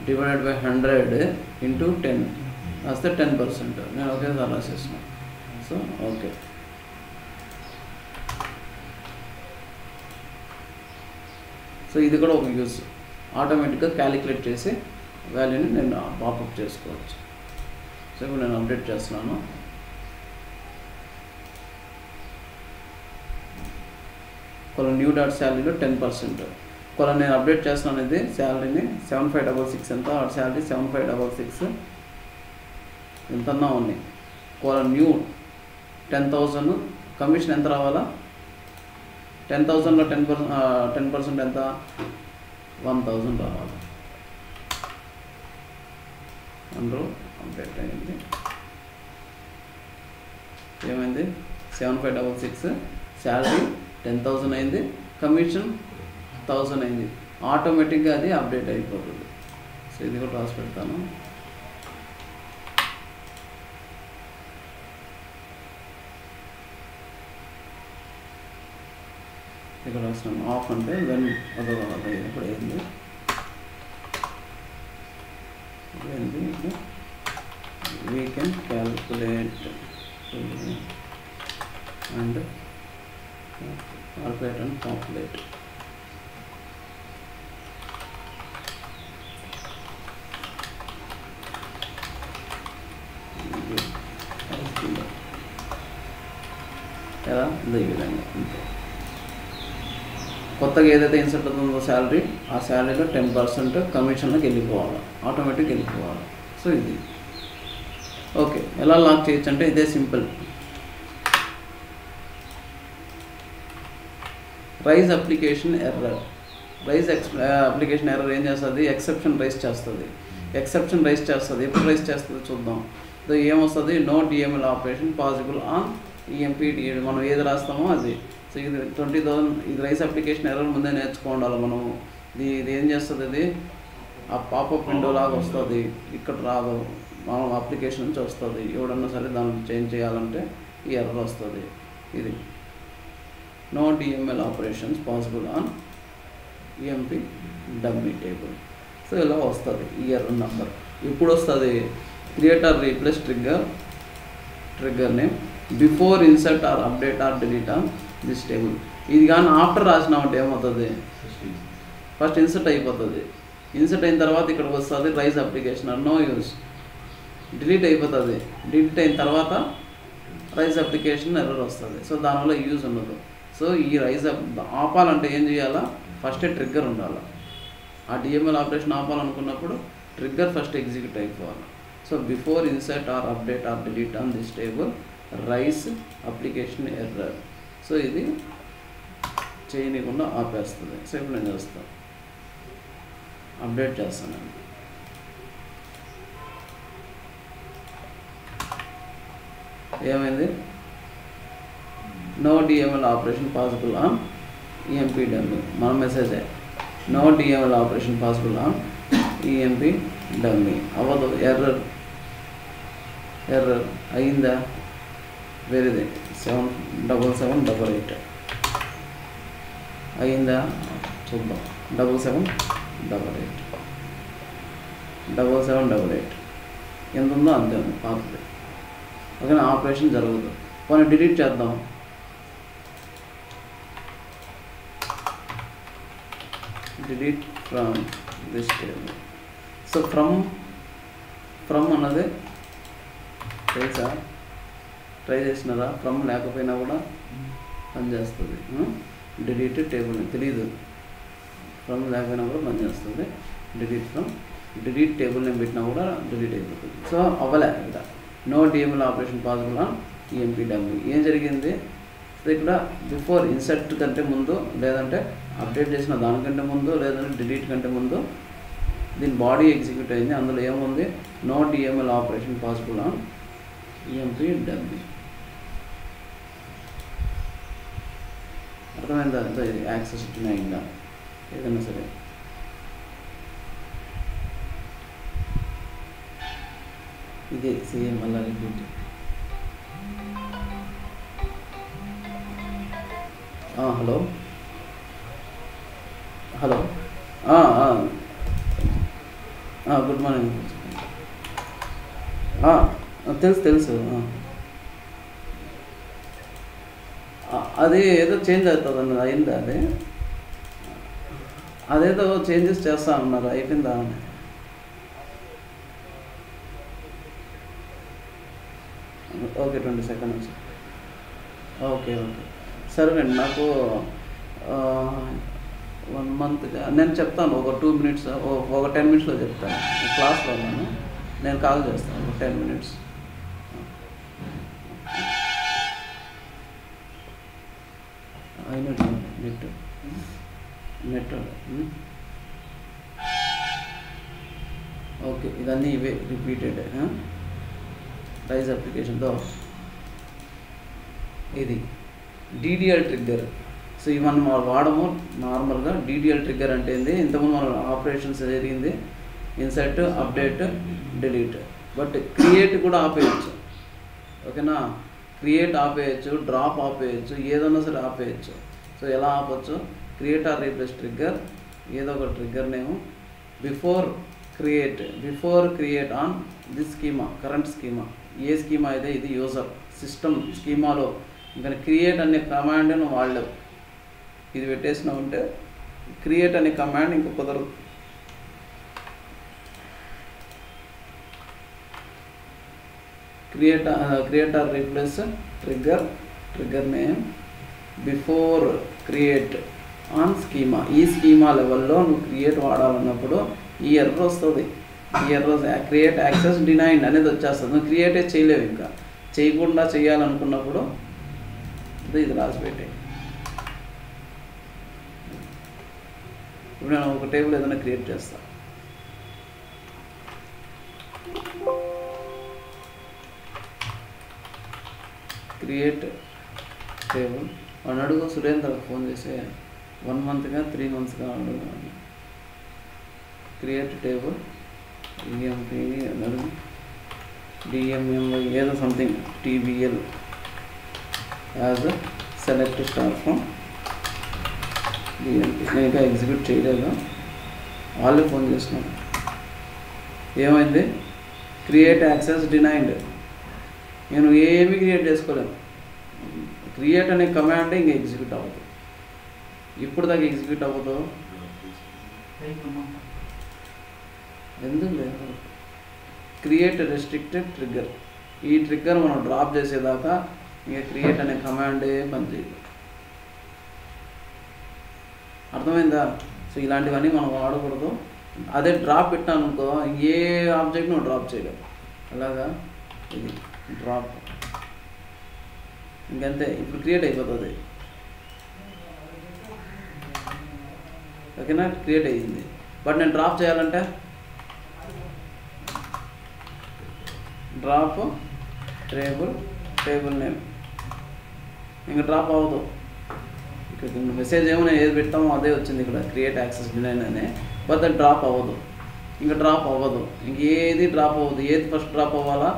[SPEAKER 1] డివైడెడ్ బై 100 ఇంటూ 10 రాస్తే 10%. నేను ఒకేసారి రాసేసిన. So okay. సో ఇది కూడా ఒక యూజ్. ఆటోమేటిక్గా క్యాలిక్యులేట్ చేసి వాల్యూని నేను పాపప్ చేసుకోవచ్చు. సో ఇప్పుడు నేను అప్డేట్ చేస్తున్నాను. న్యూ డాట్ శాలరీలో 10%. నేను అప్డేట్ చేస్తున్నాను. ఇది శాలరీని 7566 ఎంత? శాలరీ 7566 ఎంతన్నా ఉన్నాయి. న్యూ 10,000 కమిషన్ ఎంత రావాలా? 10,000లో 10% ఎంత? 1,000 రావాలి. అందరూ అప్డేట్ అయింది. ఏమైంది? 7566 శాలరీ 10,000 అయింది, కమిషన్ 1,000 అయింది. ఆటోమేటిక్గా అది అప్డేట్ అయిపోతుంది. సో ఇది కూడా రాసి పెడతాను. ఇక్కడ రాస్తున్నాను. ఆఫ్ అంటే వెన్ అదొక ఇప్పుడు అయింది we can calculate and calculate. కదా ఈ విధంగా అంతే. కొత్తగా ఏదైతే ఇన్సర్ట్ అవుతుందో శాలరీ, ఆ శాలరీలో 10% కమిషన్లోకి వెళ్ళిపోవాలి, ఆటోమేటిక్ వెళ్ళిపోవాలి. సో ఇది ఓకే. ఎలా లాక్ చేయొచ్చు అంటే ఇదే simple. Raise application error. Application error ఏం చేస్తుంది? ఎక్సెప్షన్ రైజ్ చేస్తుంది. ఎప్పుడు రైజ్ చేస్తుంది చూద్దాం. ఏమొస్తుంది? No DML operation possible on EMP డిఎడ్. మనం ఏది రాస్తామో అది. సో ఇది 20,000 ఇది రైస్ అప్లికేషన్ ఎర్రర్ ముందే నేర్చుకోవాలి మనము. ఇది ఏం చేస్తుంది? ఇది ఆ పాపప్ విండో లాగా వస్తుంది, ఇక్కడ రాదు, మనం అప్లికేషన్ నుంచి వస్తుంది. ఎవడన్నా సరే దాన్ని చేంజ్ చేయాలంటే ఈ ఎర్రర్ వస్తుంది. ఇది no DML operations possible on EMP dummy table. So ఇలా వస్తుంది ఈ ఎర్రర్ నెంబర్. ఇప్పుడు వస్తుంది create or replace trigger name before insert or update or delete on this table. ఇది కానీ ఆఫ్టర్ రాసినామంటే ఏమవుతుంది? ఫస్ట్ ఇన్సర్ట్ అయిపోతుంది. ఇన్సర్ట్ అయిన తర్వాత ఇక్కడికి వస్తుంది raise application no use, delete అయిపోతుంది. డిలీట్ అయిన తర్వాత రైజ్ అప్లికేషన్ ఎర్రర్ వస్తుంది. సో దానివల్ల యూజ్ ఉండదు. సో ఈ రైజ్ ఆపాలంటే ఏం చేయాలా? ఫస్టే ట్రిగ్గర్ ఉండాలి. ఆ డిఎంఎల్ ఆపరేషన్ ఆపాలనుకున్నప్పుడు ట్రిగ్గర్ ఫస్ట్ ఎగ్జిక్యూట్ అయిపోవాలి. So before insert or update or delete on this table raise application error. So ఇది చేయనీయకుండా ఆపేస్తుంది. సో ఇప్పుడు నేను చేస్తాను, అప్డేట్ చేస్తానండి. ఏమైంది? No DML operation possible on EMP dummy. మన మెసేజే no DML operation possible on EMP dummy. అవ్వదు, ఎర్రర్ అయిందా? వేరేది 77788 అయిందా చూద్దాం. 7788 ఎంత ఉందో అంతే ఉంది పాతది. ఓకేనా? ఆపరేషన్ జరగదు. కొన్ని డిలీట్ చేద్దాం. Delete from this table. So from అన్నది తెలుసా? ట్రై చేసినారా? ఫ్రమ్ లేకపోయినా కూడా పనిచేస్తుంది. డిలీట్ టేబుల్ తెలీదు, ఫ్రమ్ లేకపోయినా కూడా పనిచేస్తుంది. డిలీట్ టేబుల్ నేను పెట్టినా కూడా డిలీట్ అయిపోతుంది. సో అవ్వలే ఇక్కడ no DML operation possible on EMP dummy. ఏం జరిగింది? సో ఇక్కడ బిఫోర్ ఇన్సర్ట్ కంటే ముందు, లేదంటే అప్డేట్ చేసిన దానికంటే ముందు, లేదంటే డిలీట్ కంటే ముందు దీని బాడీ ఎగ్జిక్యూట్ అయింది. అందులో ఏముంది? No DML operation possible on EMP dummy. అర్థమైందా? యాక్సెస్ అయిందా ఏదైనా సరే. ఇదే సేమ్ మళ్ళీ రిపీట్. Hello good morning. తెలుసు అది ఏదో చేంజ్ అవుతుంది అన్నది. అయిందా? అదేదో చేంజెస్ చేస్తా ఉన్నారు, అయిపోయిందా అని. Okay 20 seconds. ఓకే సరేనండి. నాకు 1 month నేను చెప్తాను. ఒక 2 minutes, ఒక 10 minutesలో చెప్తాను. క్లాస్లో ఉన్నాను, నేను కాల్ చేస్తాను. ఒక 10 minutes. అయినట్టు నెట్ ఓకే, ఇదన్నీ ఇవే రిపీటెడ్ రైజ్ అప్లికేషన్తో. ఇది DDL ట్రిగ్గర్. సో ఇవి మనం వాడము నార్మల్గా. DDL ట్రిగ్గర్ అంటే ఏంది, ఇంతకుముందు మన ఆపరేషన్స్ జరిగింది insert, update, delete. But create కూడా ఆపేయచ్చు. ఓకేనా, క్రియేట్ ఆపేయచ్చు, డ్రాప్ ఆపేయచ్చు, ఏదైనా సరే ఆపేయచ్చు. సో ఎలా ఆపచ్చు, క్రియేట్ ఆర్ రీప్లేస్ ట్రిగ్గర్, ఏదో ఒక trigger name before create on this schema, current schema. A schema అయితే ఇది యూజర్ సిస్టమ్ స్కీమాలో ఇంకా క్రియేట్ అనే కమాండ్ నువ్వు వాడలేవు. ఇది పెట్టేసినావు ఉంటే క్రియేట్ అనే కమాండ్ ఇంకా కుదరదు. Create or replace trigger name before create on schema. ఈ స్కీమా లెవెల్లో నువ్వు క్రియేట్ వాడాలన్నప్పుడు ఈ ఎర్రర్ వస్తుంది. ఈ ఎర్రర్ క్రియేట్ యాక్సెస్ డినైడ్ అనేది వచ్చేస్తుంది. నువ్వు క్రియేటే చేయలేవు. ఇంకా చేయకుండా చేయాలనుకున్నప్పుడు ఇది రాసి పెట్టే. ఇప్పుడు నేను ఒక టేబుల్ ఏదైనా క్రియేట్ చేస్తాను. క్రియేట్ టేబుల్ వాడిని అడుగు, సురేంద్రకు ఫోన్ చేసి 1 monthగా 3 monthsగా అడుగు. క్రియేట్ టేబుల్ EMP అని అడుగు, DMMY ఏదో something TBL as select star from DMP. నేను ఇంకా ఎగ్జిక్యూట్ చేయలేదు, వాళ్ళే ఫోన్ చేస్తున్నాను. ఏమైంది, క్రియేట్ యాక్సెస్ డినైడ్. నేను ఏమీ క్రియేట్ చేసుకోలేను. క్రియేట్ అనే కమాండ్ ఇంకా ఎగ్జిక్యూట్ అవ్వదు. ఇప్పుడు దాకా ఎగ్జిక్యూట్ అవ్వదు. ఎందుకు లేదు, క్రియేట్ రెస్ట్రిక్టెడ్ ట్రిగ్గర్. ఈ ట్రిగ్గర్ మనం డ్రాప్ చేసేదాకా ఇంకా క్రియేట్ అనే కమాండే పనిచేయదు. అర్థమైందా? సో ఇలాంటివన్నీ మనం వాడకూడదు. అదే డ్రాప్ పెట్టాను అనుకో, ఏ ఆబ్జెక్ట్ నువ్వు డ్రాప్ చేయలేవు. అలాగా ఇది డ్రాప్ ఇంకంతే. ఇప్పుడు క్రియేట్ అయిపోతుంది. ఓకేనా, క్రియేట్ అయ్యింది. బట్ నేను డ్రాప్ చేయాలంటే డ్రాప్ టేబుల్ నేమ్ ఇంకా డ్రాప్ అవ్వదు. ఇక్కడ మెసేజ్ ఏమైనా ఏది పెట్టామో అదే వచ్చింది ఇక్కడ, క్రియేట్ యాక్సెస్ డినైడ్ అని. బట్ అది డ్రాప్ అవ్వదు. ఇంకా డ్రాప్ అవ్వదు. ఇంకేది డ్రాప్ అవ్వదు. ఏది ఫస్ట్ డ్రాప్ అవ్వాలా,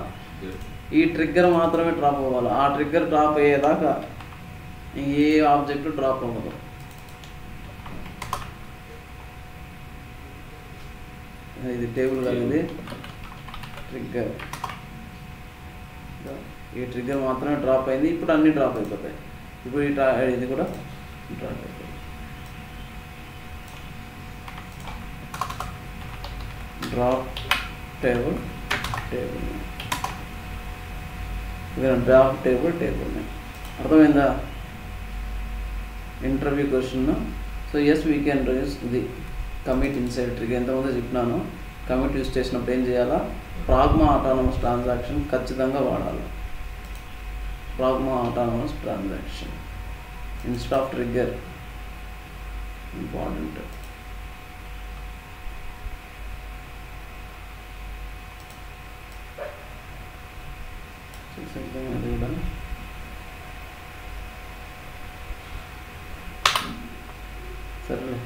[SPEAKER 1] ఈ ట్రిగ్గర్ మాత్రమే డ్రాప్ అవ్వాలి. ఆ ట్రిగ్గర్ డ్రాప్ అయ్యేదాకా ఏ ఆబ్జెక్ట్ డ్రాప్ అవ్వదు. ఇది టేబుల్ కాదు, ఇది ట్రిగ్గర్. ఈ ట్రిగ్గర్ మాత్రమే డ్రాప్ అయింది. ఇప్పుడు అన్నీ డ్రాప్ అయిపోతాయి. ఇప్పుడు ఇది కూడా డ్రాప్ అయిపోతుంది. డ్రాప్ టేబుల్ డ్రాప్ టేబుల్ అర్థమైందా? Interview question. So yes we can use ఇది కమిట్ ఇన్సైడ్ ట్రిగ్గర్. ఎంతమంది చెప్పినాను, కమిట్ యూస్ చేసినప్పుడు ఏం చేయాలా, ప్రాగ్మా ఆటానమస్ ట్రాన్సాక్షన్ ఖచ్చితంగా వాడాలి. Pragma autonomous transaction instead of trigger important. అది కూడా సరే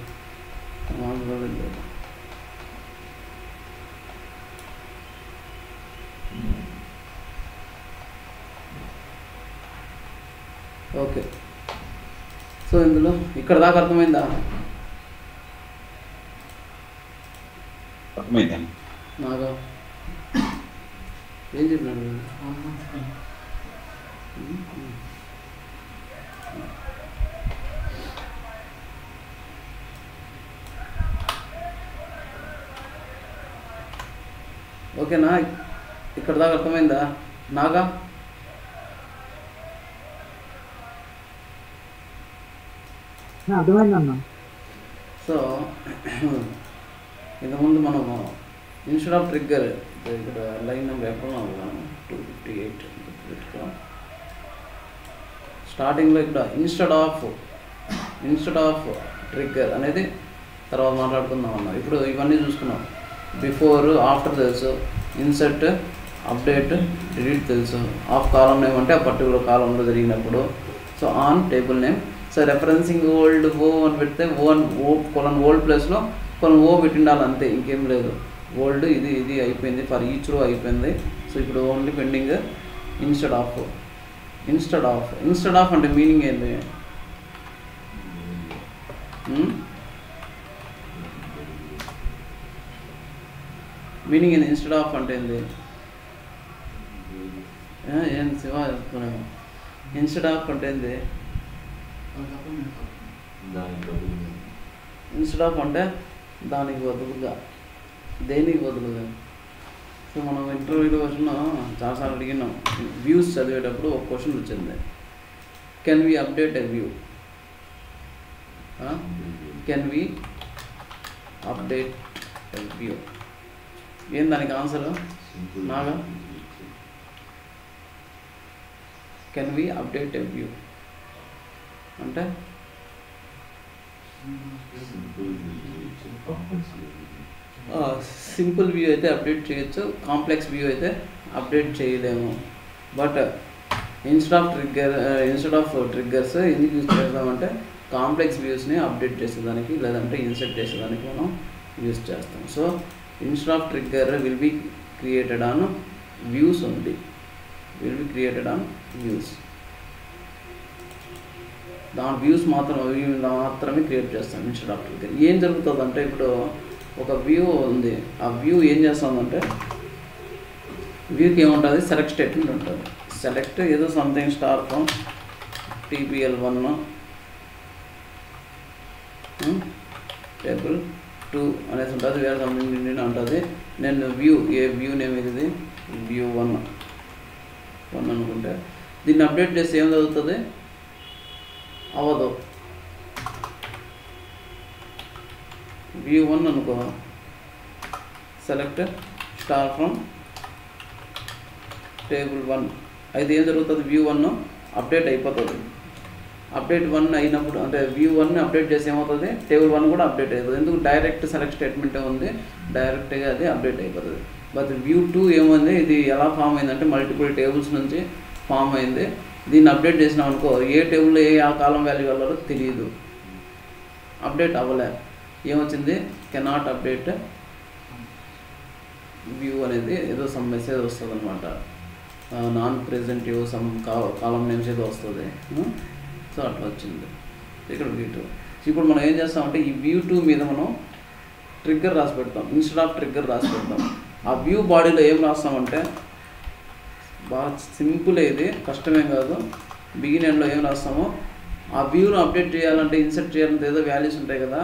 [SPEAKER 1] ఓకే. సో ఇందులో ఇక్కడ దాకా అర్థమైందా? నాగా ఏం చెప్పినాడు? ఓకేనా? ఇక్కడ దాకా అర్థమైందా నాగా?
[SPEAKER 2] అర్థమైందన్నా.
[SPEAKER 1] సో ఇంతకుముందు మనము ఇన్స్టెడ్ ఆఫ్ ట్రిగ్గర్, ఇక్కడ లైన్ నెంబర్ ఎక్కడ 258 స్టార్టింగ్లో ఇక్కడ instead of instead of trigger అనేది తర్వాత మాట్లాడుకుందాం అన్న. ఇప్పుడు ఇవన్నీ చూసుకున్నాం. బిఫోర్ ఆఫ్టర్ తెలుసు, ఇన్సర్ట్ అప్డేట్ డిలీట్ తెలుసు, ఆఫ్ కాలం నేమ్ అంటే ఆ పర్టికులర్ కాలంలో జరిగినప్పుడు. So on table name. So referencing old O అని పెడితే ఓల్డ్ ప్లేస్లో ఓ పెట్టిండాలి అంతే, ఇంకేం లేదు. ఓల్డ్ ఇది అయిపోయింది, ఫర్ ఈచ్ రో అయిపోయింది. సో ఇప్పుడు only pending instead of. Instead of అంటే మీనింగ్ ఏంటి? మీనింగ్ ఏంది? ఇన్స్టెడ్ ఆఫ్ అంటే ఏంది? ఏం శివ చెప్తున్నాము. ఇన్స్టెడ్ ఆఫ్ అంటే ఏంది? ఇన్స్టెడ్ ఆఫ్ అంటే దానికి బదులుగా, దేనికి బదులుగా. సో మనం ఇంటర్వ్యూలో క్వశ్చన్ చాలాసార్లు అడిగినాం. వ్యూస్ చదివేటప్పుడు ఒక క్వశ్చన్ వచ్చింది, can we update a view? Can we update a view? ఏం దానికి ఆన్సర్ నాగా? Can we update a view అంటే సింపుల్ వ్యూ అయితే అప్డేట్ చేయొచ్చు, కాంప్లెక్స్ వ్యూ అయితే అప్డేట్ చేయలేము. బట్ ఇన్స్టెడ్ ఆఫ్ ట్రిగ్గర్స్ ఎందుకు యూజ్ చేస్తామంటే కాంప్లెక్స్ వ్యూస్ని అప్డేట్ చేసేదానికి లేదంటే ఇన్సర్ట్ చేసేదానికి మనం యూజ్ చేస్తాం. So instead of trigger will be created on views only. దాని వ్యూస్ మాత్రమే క్రియేట్ చేస్తాం ఇన్స్టెడ్ ఆఫ్ ట్రిగ్గర్. ఏం జరుగుతుందంటే ఇప్పుడు ఒక వ్యూ ఉంది, ఆ వ్యూ ఏం చేస్తుందంటే వ్యూకి ఏముంటుంది? సెలెక్ట్ స్టేట్మెంట్ ఉంటుంది. సెలెక్ట్ ఏదో something star from TPL1 table 2 అనేసి ఉంటుంది, వేరే సంథింగ్ ఉంటుంది. నేను వ్యూ నేమ్ ఇది వ్యూ 1 అనుకుంటే దీన్ని అప్డేట్ చేస్తే ఏం జరుగుతుంది? అవ్వదు. వ్యూ 1 అనుకో, సెలెక్ట్ స్టార్ ఫ్రమ్ టేబుల్ 1 అయితే ఏం జరుగుతుంది? వ్యూ 1 అప్డేట్ అయిపోతుంది. అప్డేట్ 1 అయినప్పుడు అంటే వ్యూ 1 అప్డేట్ చేసి ఏమవుతుంది? టేబుల్ 1 కూడా అప్డేట్ అవుతుంది. ఎందుకు? డైరెక్ట్ సెలెక్ట్ స్టేట్మెంట్ ఉంది, డైరెక్ట్గా అది అప్డేట్ అయిపోతుంది. బట్ వ్యూ 2 ఏముంది? ఇది ఎలా ఫామ్ అయిందంటే మల్టిపుల్ టేబుల్స్ నుంచి ఫామ్ అయింది. దీన్ని అప్డేట్ చేసినాం అనుకో, ఏ టేబుల్లో ఆ కాలం వాల్యూ వెళ్ళాలో తెలియదు, అప్డేట్ అవ్వలే. ఏమొచ్చింది? కెనాట్ అప్డేట్ వ్యూ అనేది ఏదో సమ్ మెసేజ్ వస్తుంది అనమాట. నాన్ ప్రెజెంటివ్ సమ్ కాలం నేమ్స్ ఏదో వస్తుంది. సో అట్లా వచ్చింది ఇక్కడ వ్యూ 2. ఇప్పుడు మనం ఏం చేస్తామంటే ఈ వ్యూ 2 మీద మనం ట్రిగ్గర్ రాసి పెడతాం, ఇన్స్టెడ్ ఆఫ్ ట్రిగ్గర్ రాసి పెడతాం. ఆ వ్యూ బాడీలో ఏం రాస్తామంటే బాగా సింపుల్, ఇది కష్టమేం కాదు. బిగిన్ ఎండ్లో ఏం రాస్తామో ఆ వ్యూను అప్డేట్ చేయాలంటే ఇన్సర్ట్ చేయాలంటే ఏదో వాల్యూస్ ఉంటాయి కదా,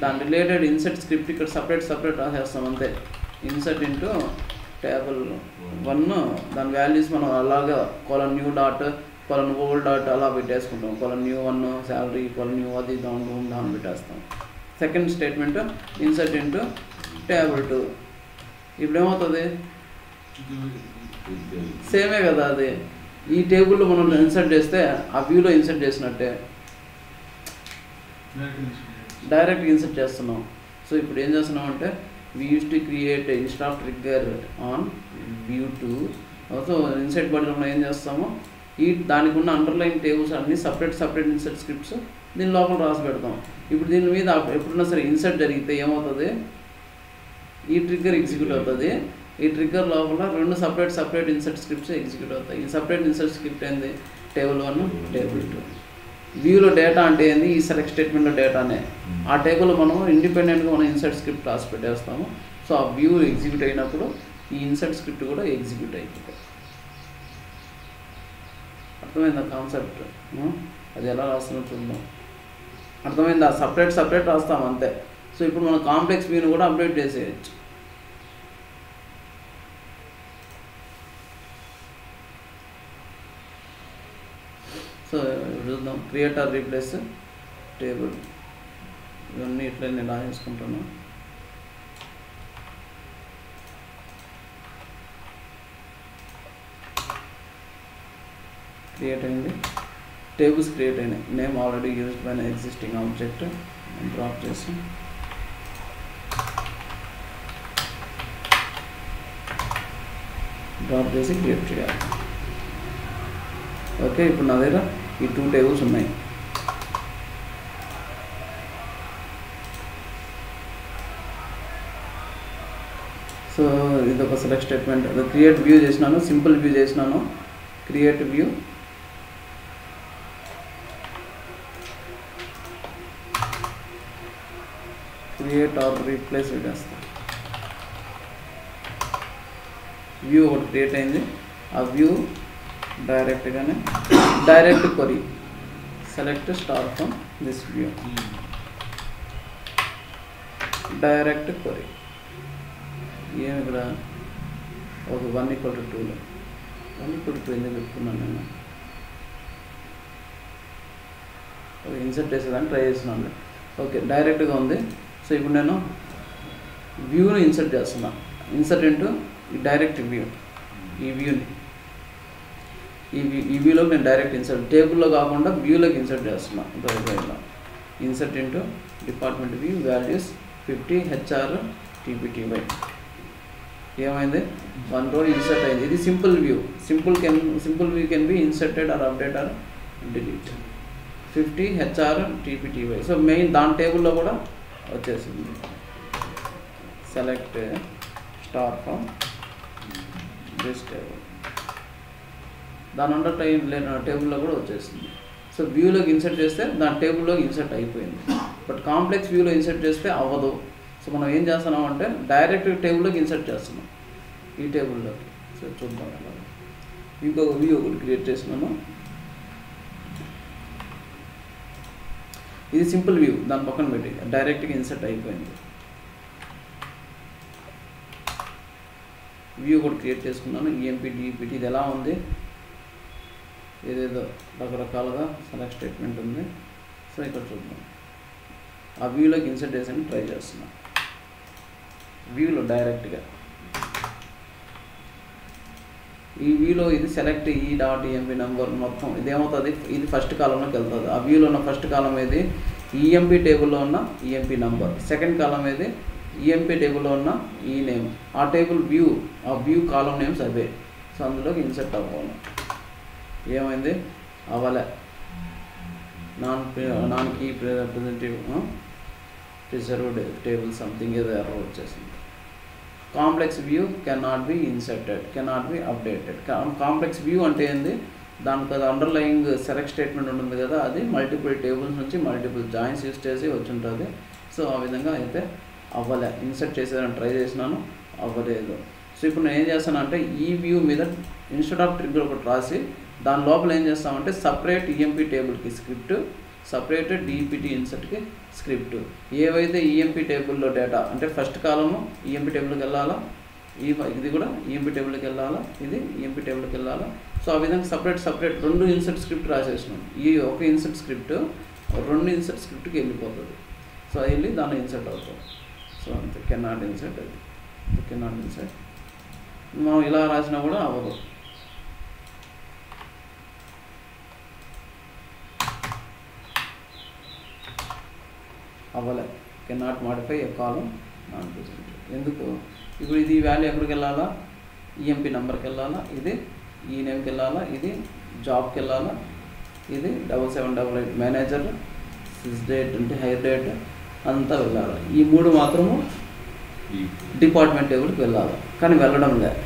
[SPEAKER 1] దాని రిలేటెడ్ ఇన్సర్ట్ స్క్రిప్ట్ ఇక్కడ సపరేట్ రాసేస్తాం అంతే. ఇన్సర్ట్ ఇంటూ టేబుల్ 1 దాని వాల్యూస్ మనం అలాగా :new డాట్ :old డాట్ అలా పెట్టేసుకుంటాం. :new 1 శాలరీ :new అది దాని పెట్టేస్తాం. Second statement insert into table 2. ఇప్పుడు ఏమవుతుంది? సేమే కదా అది. ఈ టేబుల్లో మనం ఇన్సర్ట్ చేస్తే ఆ వ్యూలో ఇన్సర్ట్ చేసినట్టే, డైరెక్ట్ ఇన్సర్ట్ చేస్తున్నాం. సో ఇప్పుడు ఏం చేస్తున్నాం అంటే we used to create a instead of trigger on view 2. So insert బాడీలో మనం ఏం చేస్తామో దానికి ఉన్న అండర్లైన్ టేబుల్స్ అన్ని సపరేట్ ఇన్సర్ట్ స్క్రిప్ట్స్ దీని లోపల రాసి పెడతాం. ఇప్పుడు దీని మీద ఎప్పుడున్నా సరే ఇన్సర్ట్ జరిగితే ఏమవుతుంది? ఈ ట్రిగ్గర్ ఎగ్జిక్యూట్ అవుతుంది. ఈ ట్రిగ్గర్ లోపల 2 సపరేట్ ఇన్సర్ట్ స్క్రిప్ట్స్ ఎగ్జిక్యూట్ అవుతాయి. ఈ సపరేట్ ఇన్సర్ట్ స్క్రిప్ట్ ఏంది? Table 1 table 2. వ్యూలో డేటా అంటే ఏంది? ఈ సెలెక్ట్ స్టేట్మెంట్లో డేటానే. ఆ టేబుల్లో మనం ఇండిపెండెంట్గా మనం ఇన్సర్ట్ స్క్రిప్ట్ రాసి పెట్టేస్తాము. సో ఆ వ్యూ ఎగ్జిక్యూట్ అయినప్పుడు ఈ ఇన్సర్ట్ స్క్రిప్ట్ కూడా ఎగ్జిక్యూట్ అయిపోతుంది. అర్థమైందా కాన్సెప్ట్? అది ఎలా రాస్తుందో చూద్దాం. అర్థమైందా? సపరేట్ రాస్తాం అంతే. సో ఇప్పుడు మనం కాంప్లెక్స్ వ్యూని కూడా అప్డేట్ చేసేయచ్చు. సో చూద్దాం. క్రియేట్ ఆర్ రీప్లేస్ టేబుల్, ఇవన్నీ ఇట్లా నేను రాసేసుకుంటాను. క్రియేట్ అయింది. టేబుల్స్ క్రియేట్ అయినాయి. Name already used by existing object drop చేసి క్రియేట్ చేయాలి. ఓకే, ఇప్పుడు నా దగ్గర ఈ 2 టేబుల్స్ ఉన్నాయి. సో ఇది ఒక సెలెక్ట్ స్టేట్మెంట్. క్రియేట్ వ్యూ చేసినాను, సింపుల్ వ్యూ చేసినాను. Create view, create or replace చేస్తాను. వ్యూ ఒకటి క్రియేట్ అయింది. ఆ వ్యూ డైరెక్ట్గానే direct query select star from this view, direct query. ఏమి ఇక్కడ ఒక 1 = 2 1 = 2 ఎందుకు పెట్టుకున్నాను నేను? ఒక ఇన్సర్ట్ చేసేదాన్ని ట్రై చేస్తున్నాను. ఓకే, డైరెక్ట్గా ఉంది. సో ఇప్పుడు నేను వ్యూని ఇన్సర్ట్ చేస్తున్నా. Insert into direct view. ఈ వ్యూని ఈ వ్యూలోకి నేను డైరెక్ట్ ఇన్సర్ట్, టేబుల్లో కాకుండా వ్యూలోకి ఇన్సర్ట్ చేస్తున్నా. ఇలా insert into department view, values 50 HR TPTY. ఏమైంది? 1 row ఇన్సర్ట్ అయింది. ఇది simple view. Simple view can be inserted or update or delete. 50 HR TPTY. So main దాని టేబుల్లో కూడా వచ్చేసింది. Select star from this table. దాని అండర్ టేబుల్లో కూడా వచ్చేసింది. సో వ్యూలోకి ఇన్సర్ట్ చేస్తే దాని టేబుల్లోకి ఇన్సర్ట్ అయిపోయింది. బట్ కాంప్లెక్స్ వ్యూలో ఇన్సర్ట్ చేస్తే అవ్వదు. సో మనం ఏం చేస్తున్నాం అంటే డైరెక్ట్ టేబుల్లోకి ఇన్సర్ట్ చేస్తున్నాం, ఈ టేబుల్లోకి. సో చూద్దాం ఎలా. ఇంకొక వ్యూ ఒకటి క్రియేట్ చేసినాను. ఇది సింపుల్ వ్యూ, దాని పక్కన పెట్టి డైరెక్ట్గా ఇన్సర్ట్ అయిపోయింది. వ్యూ కూడా క్రియేట్ చేసుకున్నాను. EMP DEPT. ఇది ఎలా ఉంది? ఏదేదో రకరకాలుగా సెలెక్ట్ స్టేట్మెంట్ ఉంది. సో ఇక్కడ చూద్దాం. ఆ వ్యూలోకి ఇన్సర్ట్ చేసి ట్రై చేస్తున్నాను. వ్యూలో డైరెక్ట్గా ఈ వ్యూలో ఇది సెలెక్ట్ E.EMP నెంబర్ మొత్తం ఇదేమవుతుంది? ఇది ఫస్ట్ కాలంలోకి వెళ్తుంది. ఆ వ్యూలో ఉన్న ఫస్ట్ కాలం ఏది? EMP టేబుల్లో ఉన్న EMP నెంబర్. సెకండ్ కాలం ఏది? EMP టేబుల్లో ఉన్న ఈ నేమ్. ఆ టేబుల్ వ్యూ, ఆ వ్యూ కాలం నేమ్స్ అవే. సో అందులోకి ఇన్సర్ట్ అవ్వాలి. ఏమైంది? అవ్వలే. Non key representative preserved table something ఏదో ఎర్రర్ వచ్చేసింది. Complex view cannot be inserted, cannot be updated. Complex view అంటే ఏంది? దానికి అది అండర్లయింగ్ సెలెక్ట్ స్టేట్మెంట్ ఉంటుంది కదా, అది మల్టిపుల్ టేబుల్స్ నుంచి మల్టిపుల్ జాయిన్స్ యూస్ చేసి వచ్చి ఉంటుంది. సో ఆ విధంగా అయితే అవ్వలే. ఇన్సర్ట్ చేసేదాన్ని ట్రై చేసినాను, అవ్వలేదు. సో ఇప్పుడు నేను ఏం చేస్తానంటే ఈ వ్యూ మీద ఇన్స్టెడ్ ఆఫ్ ట్రిగ్గర్ ఒకటి రాసి దాని లోపల ఏం చేస్తామంటే సపరేట్ EMP టేబుల్కి స్క్రిప్ట్, సపరేట్ DEPT ఇన్సర్ట్కి స్క్రిప్ట్. ఏవైతే EMP టేబుల్లో డేటా అంటే ఫస్ట్ కాలము EMP టేబుల్కి వెళ్ళాలా, ఇది కూడా EMP టేబుల్కి వెళ్ళాలా, ఇది EMP టేబుల్కి వెళ్ళాలా. సో ఆ విధంగా సపరేట్ 2 ఇన్సర్ట్ స్క్రిప్ట్ రాసేసినాం. ఈ ఒక ఇన్సర్ట్ స్క్రిప్ట్ 2 ఇన్సర్ట్ స్క్రిప్ట్కి వెళ్ళిపోతుంది. సో వెళ్ళి దాన్ని ఇన్సర్ట్ అవుతుంది. సో అంతే, కెనాట్ ఇన్సర్ట్. అది కెనాట్ ఇన్సర్ట్. మనం ఇలా రాసినా కూడా అవ్వదు. అవ్వలే. కెనాట్ మాడిఫై ఏ కాలం నాన్ ప్రెజెంట్. ఎందుకు? ఇప్పుడు ఇది వాల్యూ ఎక్కడికి వెళ్ళాలా? EMP నెంబర్కి వెళ్ళాలా, ఇది ఈ నేమ్కి వెళ్ళాలా, ఇది జాబ్కి వెళ్ళాలా, ఇది 7788 మేనేజర్, సిస్ డేట్ అంటే హైర్ డేట్ అంతా వెళ్ళాలి. ఈ 3 మాత్రము డిపార్ట్మెంట్ టేబుల్కి వెళ్ళాలి, కానీ వెళ్ళడం లేదు.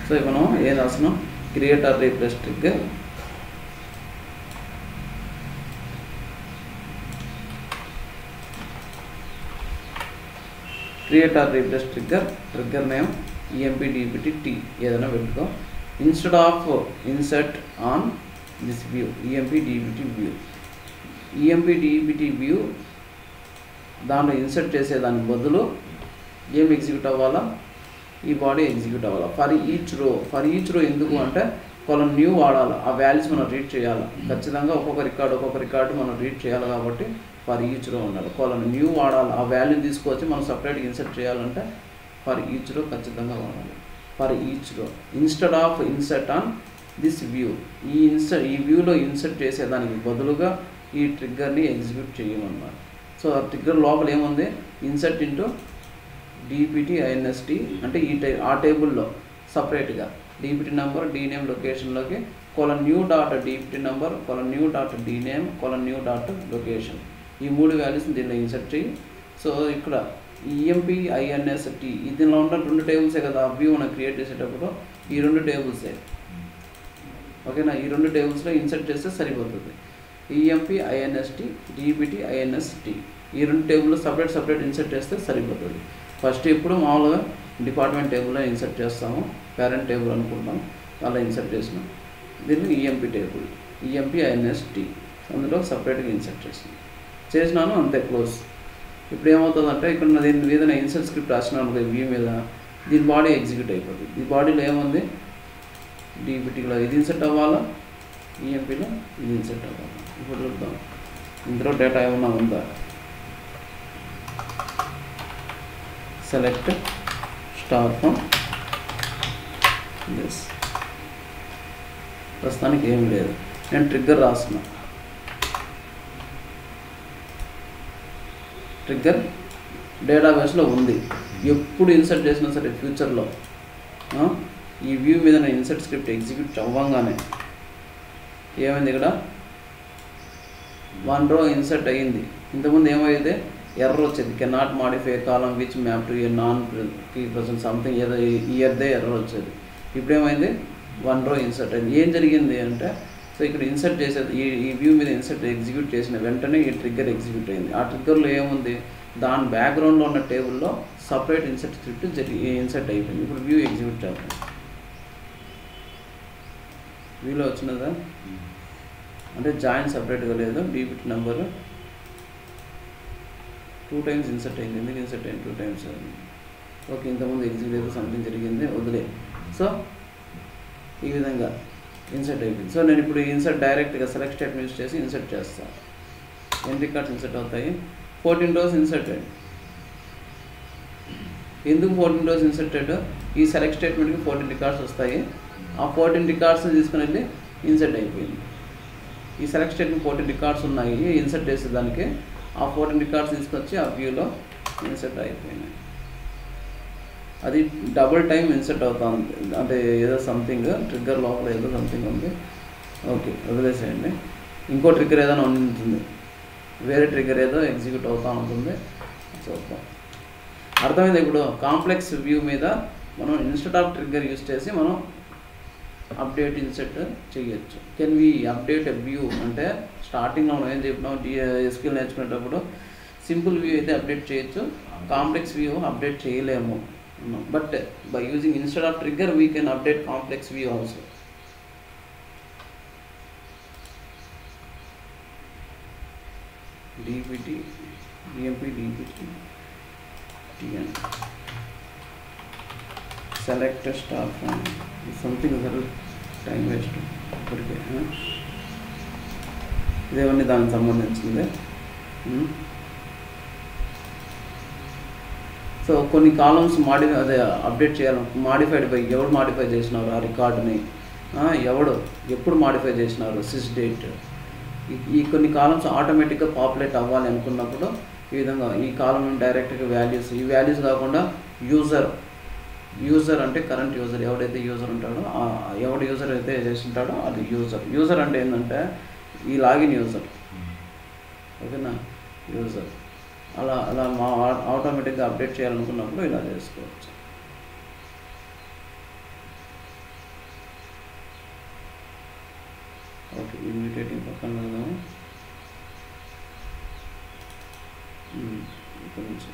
[SPEAKER 1] సో మనం ఏం రాస్తున్నాం? Create or replace trigger, create or replace trigger name EMP DEPT T ఏదైనా పెట్టుకో. Instead of insert on this view EMP DEPT view, EMP DEPT view దాంట్లో ఇన్సర్ట్ చేసేదానికి బదులు ఏం ఎగ్జిక్యూట్ అవ్వాలా? ఈ బాడీ ఎగ్జిక్యూట్ అవ్వాలి. ఫర్ ఈచ్ రో ఎందుకు అంటే కొలం న్యూ వాడాలి. ఆ వాల్యూస్ మనం రీడ్ చేయాలి. ఖచ్చితంగా ఒక్కొక్క రికార్డు మనం రీడ్ చేయాలి. కాబట్టి ఫర్ ఈచ్ రో ఉండాలి. కొలం న్యూ వాడాలి. ఆ వాల్యూని తీసుకొచ్చి మనం సపరేట్గా ఇన్సర్ట్ చేయాలంటే ఫర్ ఈచ్ రో ఖచ్చితంగా వాడాలి. ఫర్ ఈచ్ రో instead of insert on this view. ఈ వ్యూలో ఇన్సర్ట్ చేసేదానికి బదులుగా ఈ ట్రిగ్గర్ని ఎగ్జిక్యూట్ చేయమన్నమాట. సో ఆ ట్రిగ్గర్ లోపల ఏముంది, ఇన్సర్ట్ ఇంటూ DPT INST అంటే ఆ టేబుల్లో సపరేట్గా DPT నెంబర్ DNAME లొకేషన్లోకి new dot DPT number new dot DNAME new dot location, ఈ 3 వాల్యూస్ని దీనిలో ఇన్సర్ట్ చేయి. సో ఇక్కడ EMP INST దీనిలో ఉన్న 2 టేబుల్సే కదా వ్యూ మనం క్రియేట్ చేసేటప్పుడు, ఈ 2 టేబుల్సే. ఓకేనా, ఈ 2 టేబుల్స్లో ఇన్సర్ట్ చేస్తే సరిపోతుంది. EMP INST DPT INST ఈ 2 టేబుల్లో సపరేట్ ఇన్సర్ట్ చేస్తే సరిపోతుంది. ఫస్ట్ ఇప్పుడు మామూలుగా డిపార్ట్మెంట్ టేబుల్లో ఇన్సర్ట్ చేస్తాము, పేరెంట్ టేబుల్ అనుకుంటాం, అలా ఇన్సర్ట్ చేసినాం. దీన్ని EMP టేబుల్ EMP INST అందులో సపరేట్గా ఇన్సర్ట్ చేసినాను, అంతే, క్లోజ్. ఇప్పుడు ఏమవుతుందంటే ఇక్కడ దీని మీద నేను ఇన్సర్ట్ స్క్రిప్ట్ రాసినాను వ్యూ మీద, దీని బాడీ ఎగ్జిక్యూట్ అయిపోతుంది. ఈ బాడీలో ఏముంది, DPTలో ఇది ఇన్సర్ట్ అవ్వాలా, EMPలో ఇది ఇన్సర్ట్ అవ్వాలి. ఇప్పుడు చూద్దాం ఇందులో డేటా ఏమన్నా ఉందా. Select star from this. ప్రస్తుతానికి ఏం లేదు, నేను ట్రిగ్గర్ రాస్తున్నా. ట్రిగ్గర్ డేటాబేస్లో ఉంది, ఎప్పుడు ఇన్సర్ట్ చేసినా సరే ఫ్యూచర్లో ఈ వ్యూ మీద నేను ఇన్సర్ట్ స్క్రిప్ట్ ఎగ్జిక్యూట్ అవ్వగానే ఏమైంది, ఇక్కడ 1 row ఇన్సర్ట్ అయ్యింది. ఇంతకుముందు ఏమైతే ఎర్రర్ వచ్చేది, can not modify column which map to a non key present something ఏదో ఇయర్దే ఎర్రర్ వచ్చేది. ఇప్పుడు ఏమైంది, 1 row ఇన్సర్ట్ అయింది. ఏం జరిగింది అంటే, సో ఇక్కడ ఇన్సర్ట్ చేసేది ఈ వ్యూ మీద ఇన్సర్ట్ ఎగ్జిక్యూట్ చేసిన వెంటనే ఈ ట్రిగ్గర్ ఎగ్జిక్యూట్ అయింది. ఆ ట్రిగ్గర్లో ఏముంది, దాని బ్యాక్గ్రౌండ్లో ఉన్న టేబుల్లో సపరేట్ ఇన్సర్ట్ స్క్రిప్ట్ ఇన్సర్ట్ అయిపోయింది. ఇప్పుడు వ్యూ ఎగ్జిక్యూట్ చేద్దాం. వ్యూలో వచ్చినదా అంటే జాయిన్ సపరేట్గా లేదు, DPT నెంబరు 2 times ఇన్సర్ట్ అయింది. ఎందుకు ఇన్సర్ట్ అయింది, 2 times అయింది. ఓకే, ఇంతకుముందు ఎగ్జిక్యూట్ అయితే సంథింగ్ జరిగింది, వదిలే. సో ఈ విధంగా ఇన్సర్ట్ అయిపోయింది. సో నేను ఇప్పుడు ఇన్సర్ట్ డైరెక్ట్గా సెలెక్ట్ స్టేట్మెంట్ యూస్ చేసి ఇన్సర్ట్ చేస్తాను. ఎన్ని రికార్డ్స్ ఇన్సర్ట్ అవుతాయి, 14 rows ఇన్సర్టెడ్. ఎందుకు 14 rows ఇన్సర్టెడ్, ఈ సెలెక్ట్ స్టేట్మెంట్కి 14 రికార్డ్స్ వస్తాయి. ఆ 14 రికార్డ్స్ని తీసుకుని వెళ్ళి ఇన్సర్ట్ అయిపోయింది. ఈ సెలెక్ట్ స్టేట్మెంట్ 14 రికార్డ్స్ ఉన్నాయి ఇన్సర్ట్ చేసేదానికి, ఆ 14 రికార్డ్స్ తీసుకొచ్చి ఆ వ్యూలో ఇన్సర్ట్ అయిపోయినాయి. అది డబుల్ టైం ఇన్సర్ట్ అవుతుంది, అంటే ఏదో సంథింగ్ ట్రిగ్గర్ లోపల ఏదో సంథింగ్ ఉంది. ఓకే, వదిలేసేయండి. ఇంకో ట్రిగ్గర్ ఏదైనా ఉంటుంది, వేరే ట్రిగ్గర్ ఏదో ఎగ్జిక్యూట్ అవుతూ ఉంటుంది, చూద్దాం. అర్థమైంది. ఇప్పుడు కాంప్లెక్స్ వ్యూ మీద మనం ఇన్స్టెడ్ ఆఫ్ ట్రిగ్గర్ యూస్ చేసి మనం అప్డేట్ ఇన్సర్ట్ చేయొచ్చు. Can we update a view అంటే స్టార్టింగ్లో మనం ఏం చెప్పినాం, SQL నేర్చుకునేటప్పుడు సింపుల్ వ్యూ అయితే అప్డేట్ చేయొచ్చు, కాంప్లెక్స్ వ్యూ అప్డేట్ చేయలేము. But by using instead of trigger we can update complex view also. DPT EMP DPT TN select a star from something other time waste ఇప్పటికే ఇదేవన్నీ దానికి సంబంధించింది. So కొన్ని columns update చేయాలి, modified by ఎవడు modify చేసినారు ఆ రికార్డుని, ఎవడు ఎప్పుడు మాడిఫై చేసినారు, సిస్ డేట్, ఈ కొన్ని కాలమ్స్ ఆటోమేటిక్గా పాపులేట్ అవ్వాలి అనుకున్నప్పుడు ఈ విధంగా ఈ కాలం డైరెక్ట్గా వాల్యూస్, ఈ వాల్యూస్ కాకుండా యూజర్ అంటే కరెంట్ యూజర్, ఎవడైతే యూజర్ ఉంటాడో ఎవడు యూజర్ అయితే చేసి ఉంటాడో అది యూజర్ అంటే ఏంటంటే ఈ లాగిన్ యూజర్. ఓకేనా, యూజర్ అలా ఆటోమేటిక్గా అప్డేట్ చేయాలనుకున్నప్పుడు ఇలా చేసుకోవచ్చు. ఓకే, ఇన్విటేటింగ్ పక్కన వెళ్దాము. ఇక్కడ నుంచి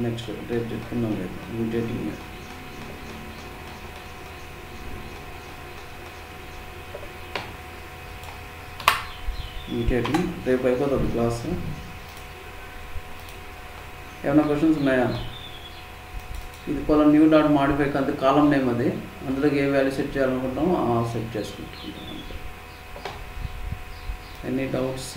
[SPEAKER 1] నెక్స్ట్ రేపు చెప్పుకున్నాం లేదు, ఇన్విటేటింగ్ రేపు అయిపోతుంది క్లాస్. ఏమైనా క్వశ్చన్స్ ఉన్నాయా? ఇది న్యూ డాట్ మాడిఫై అంతే కాలం నేమ్, అది అందులోకి ఏ వాల్యూ సెట్ చేయాలనుకుంటామో సెట్ చేసుకుంటాం. Any doubts?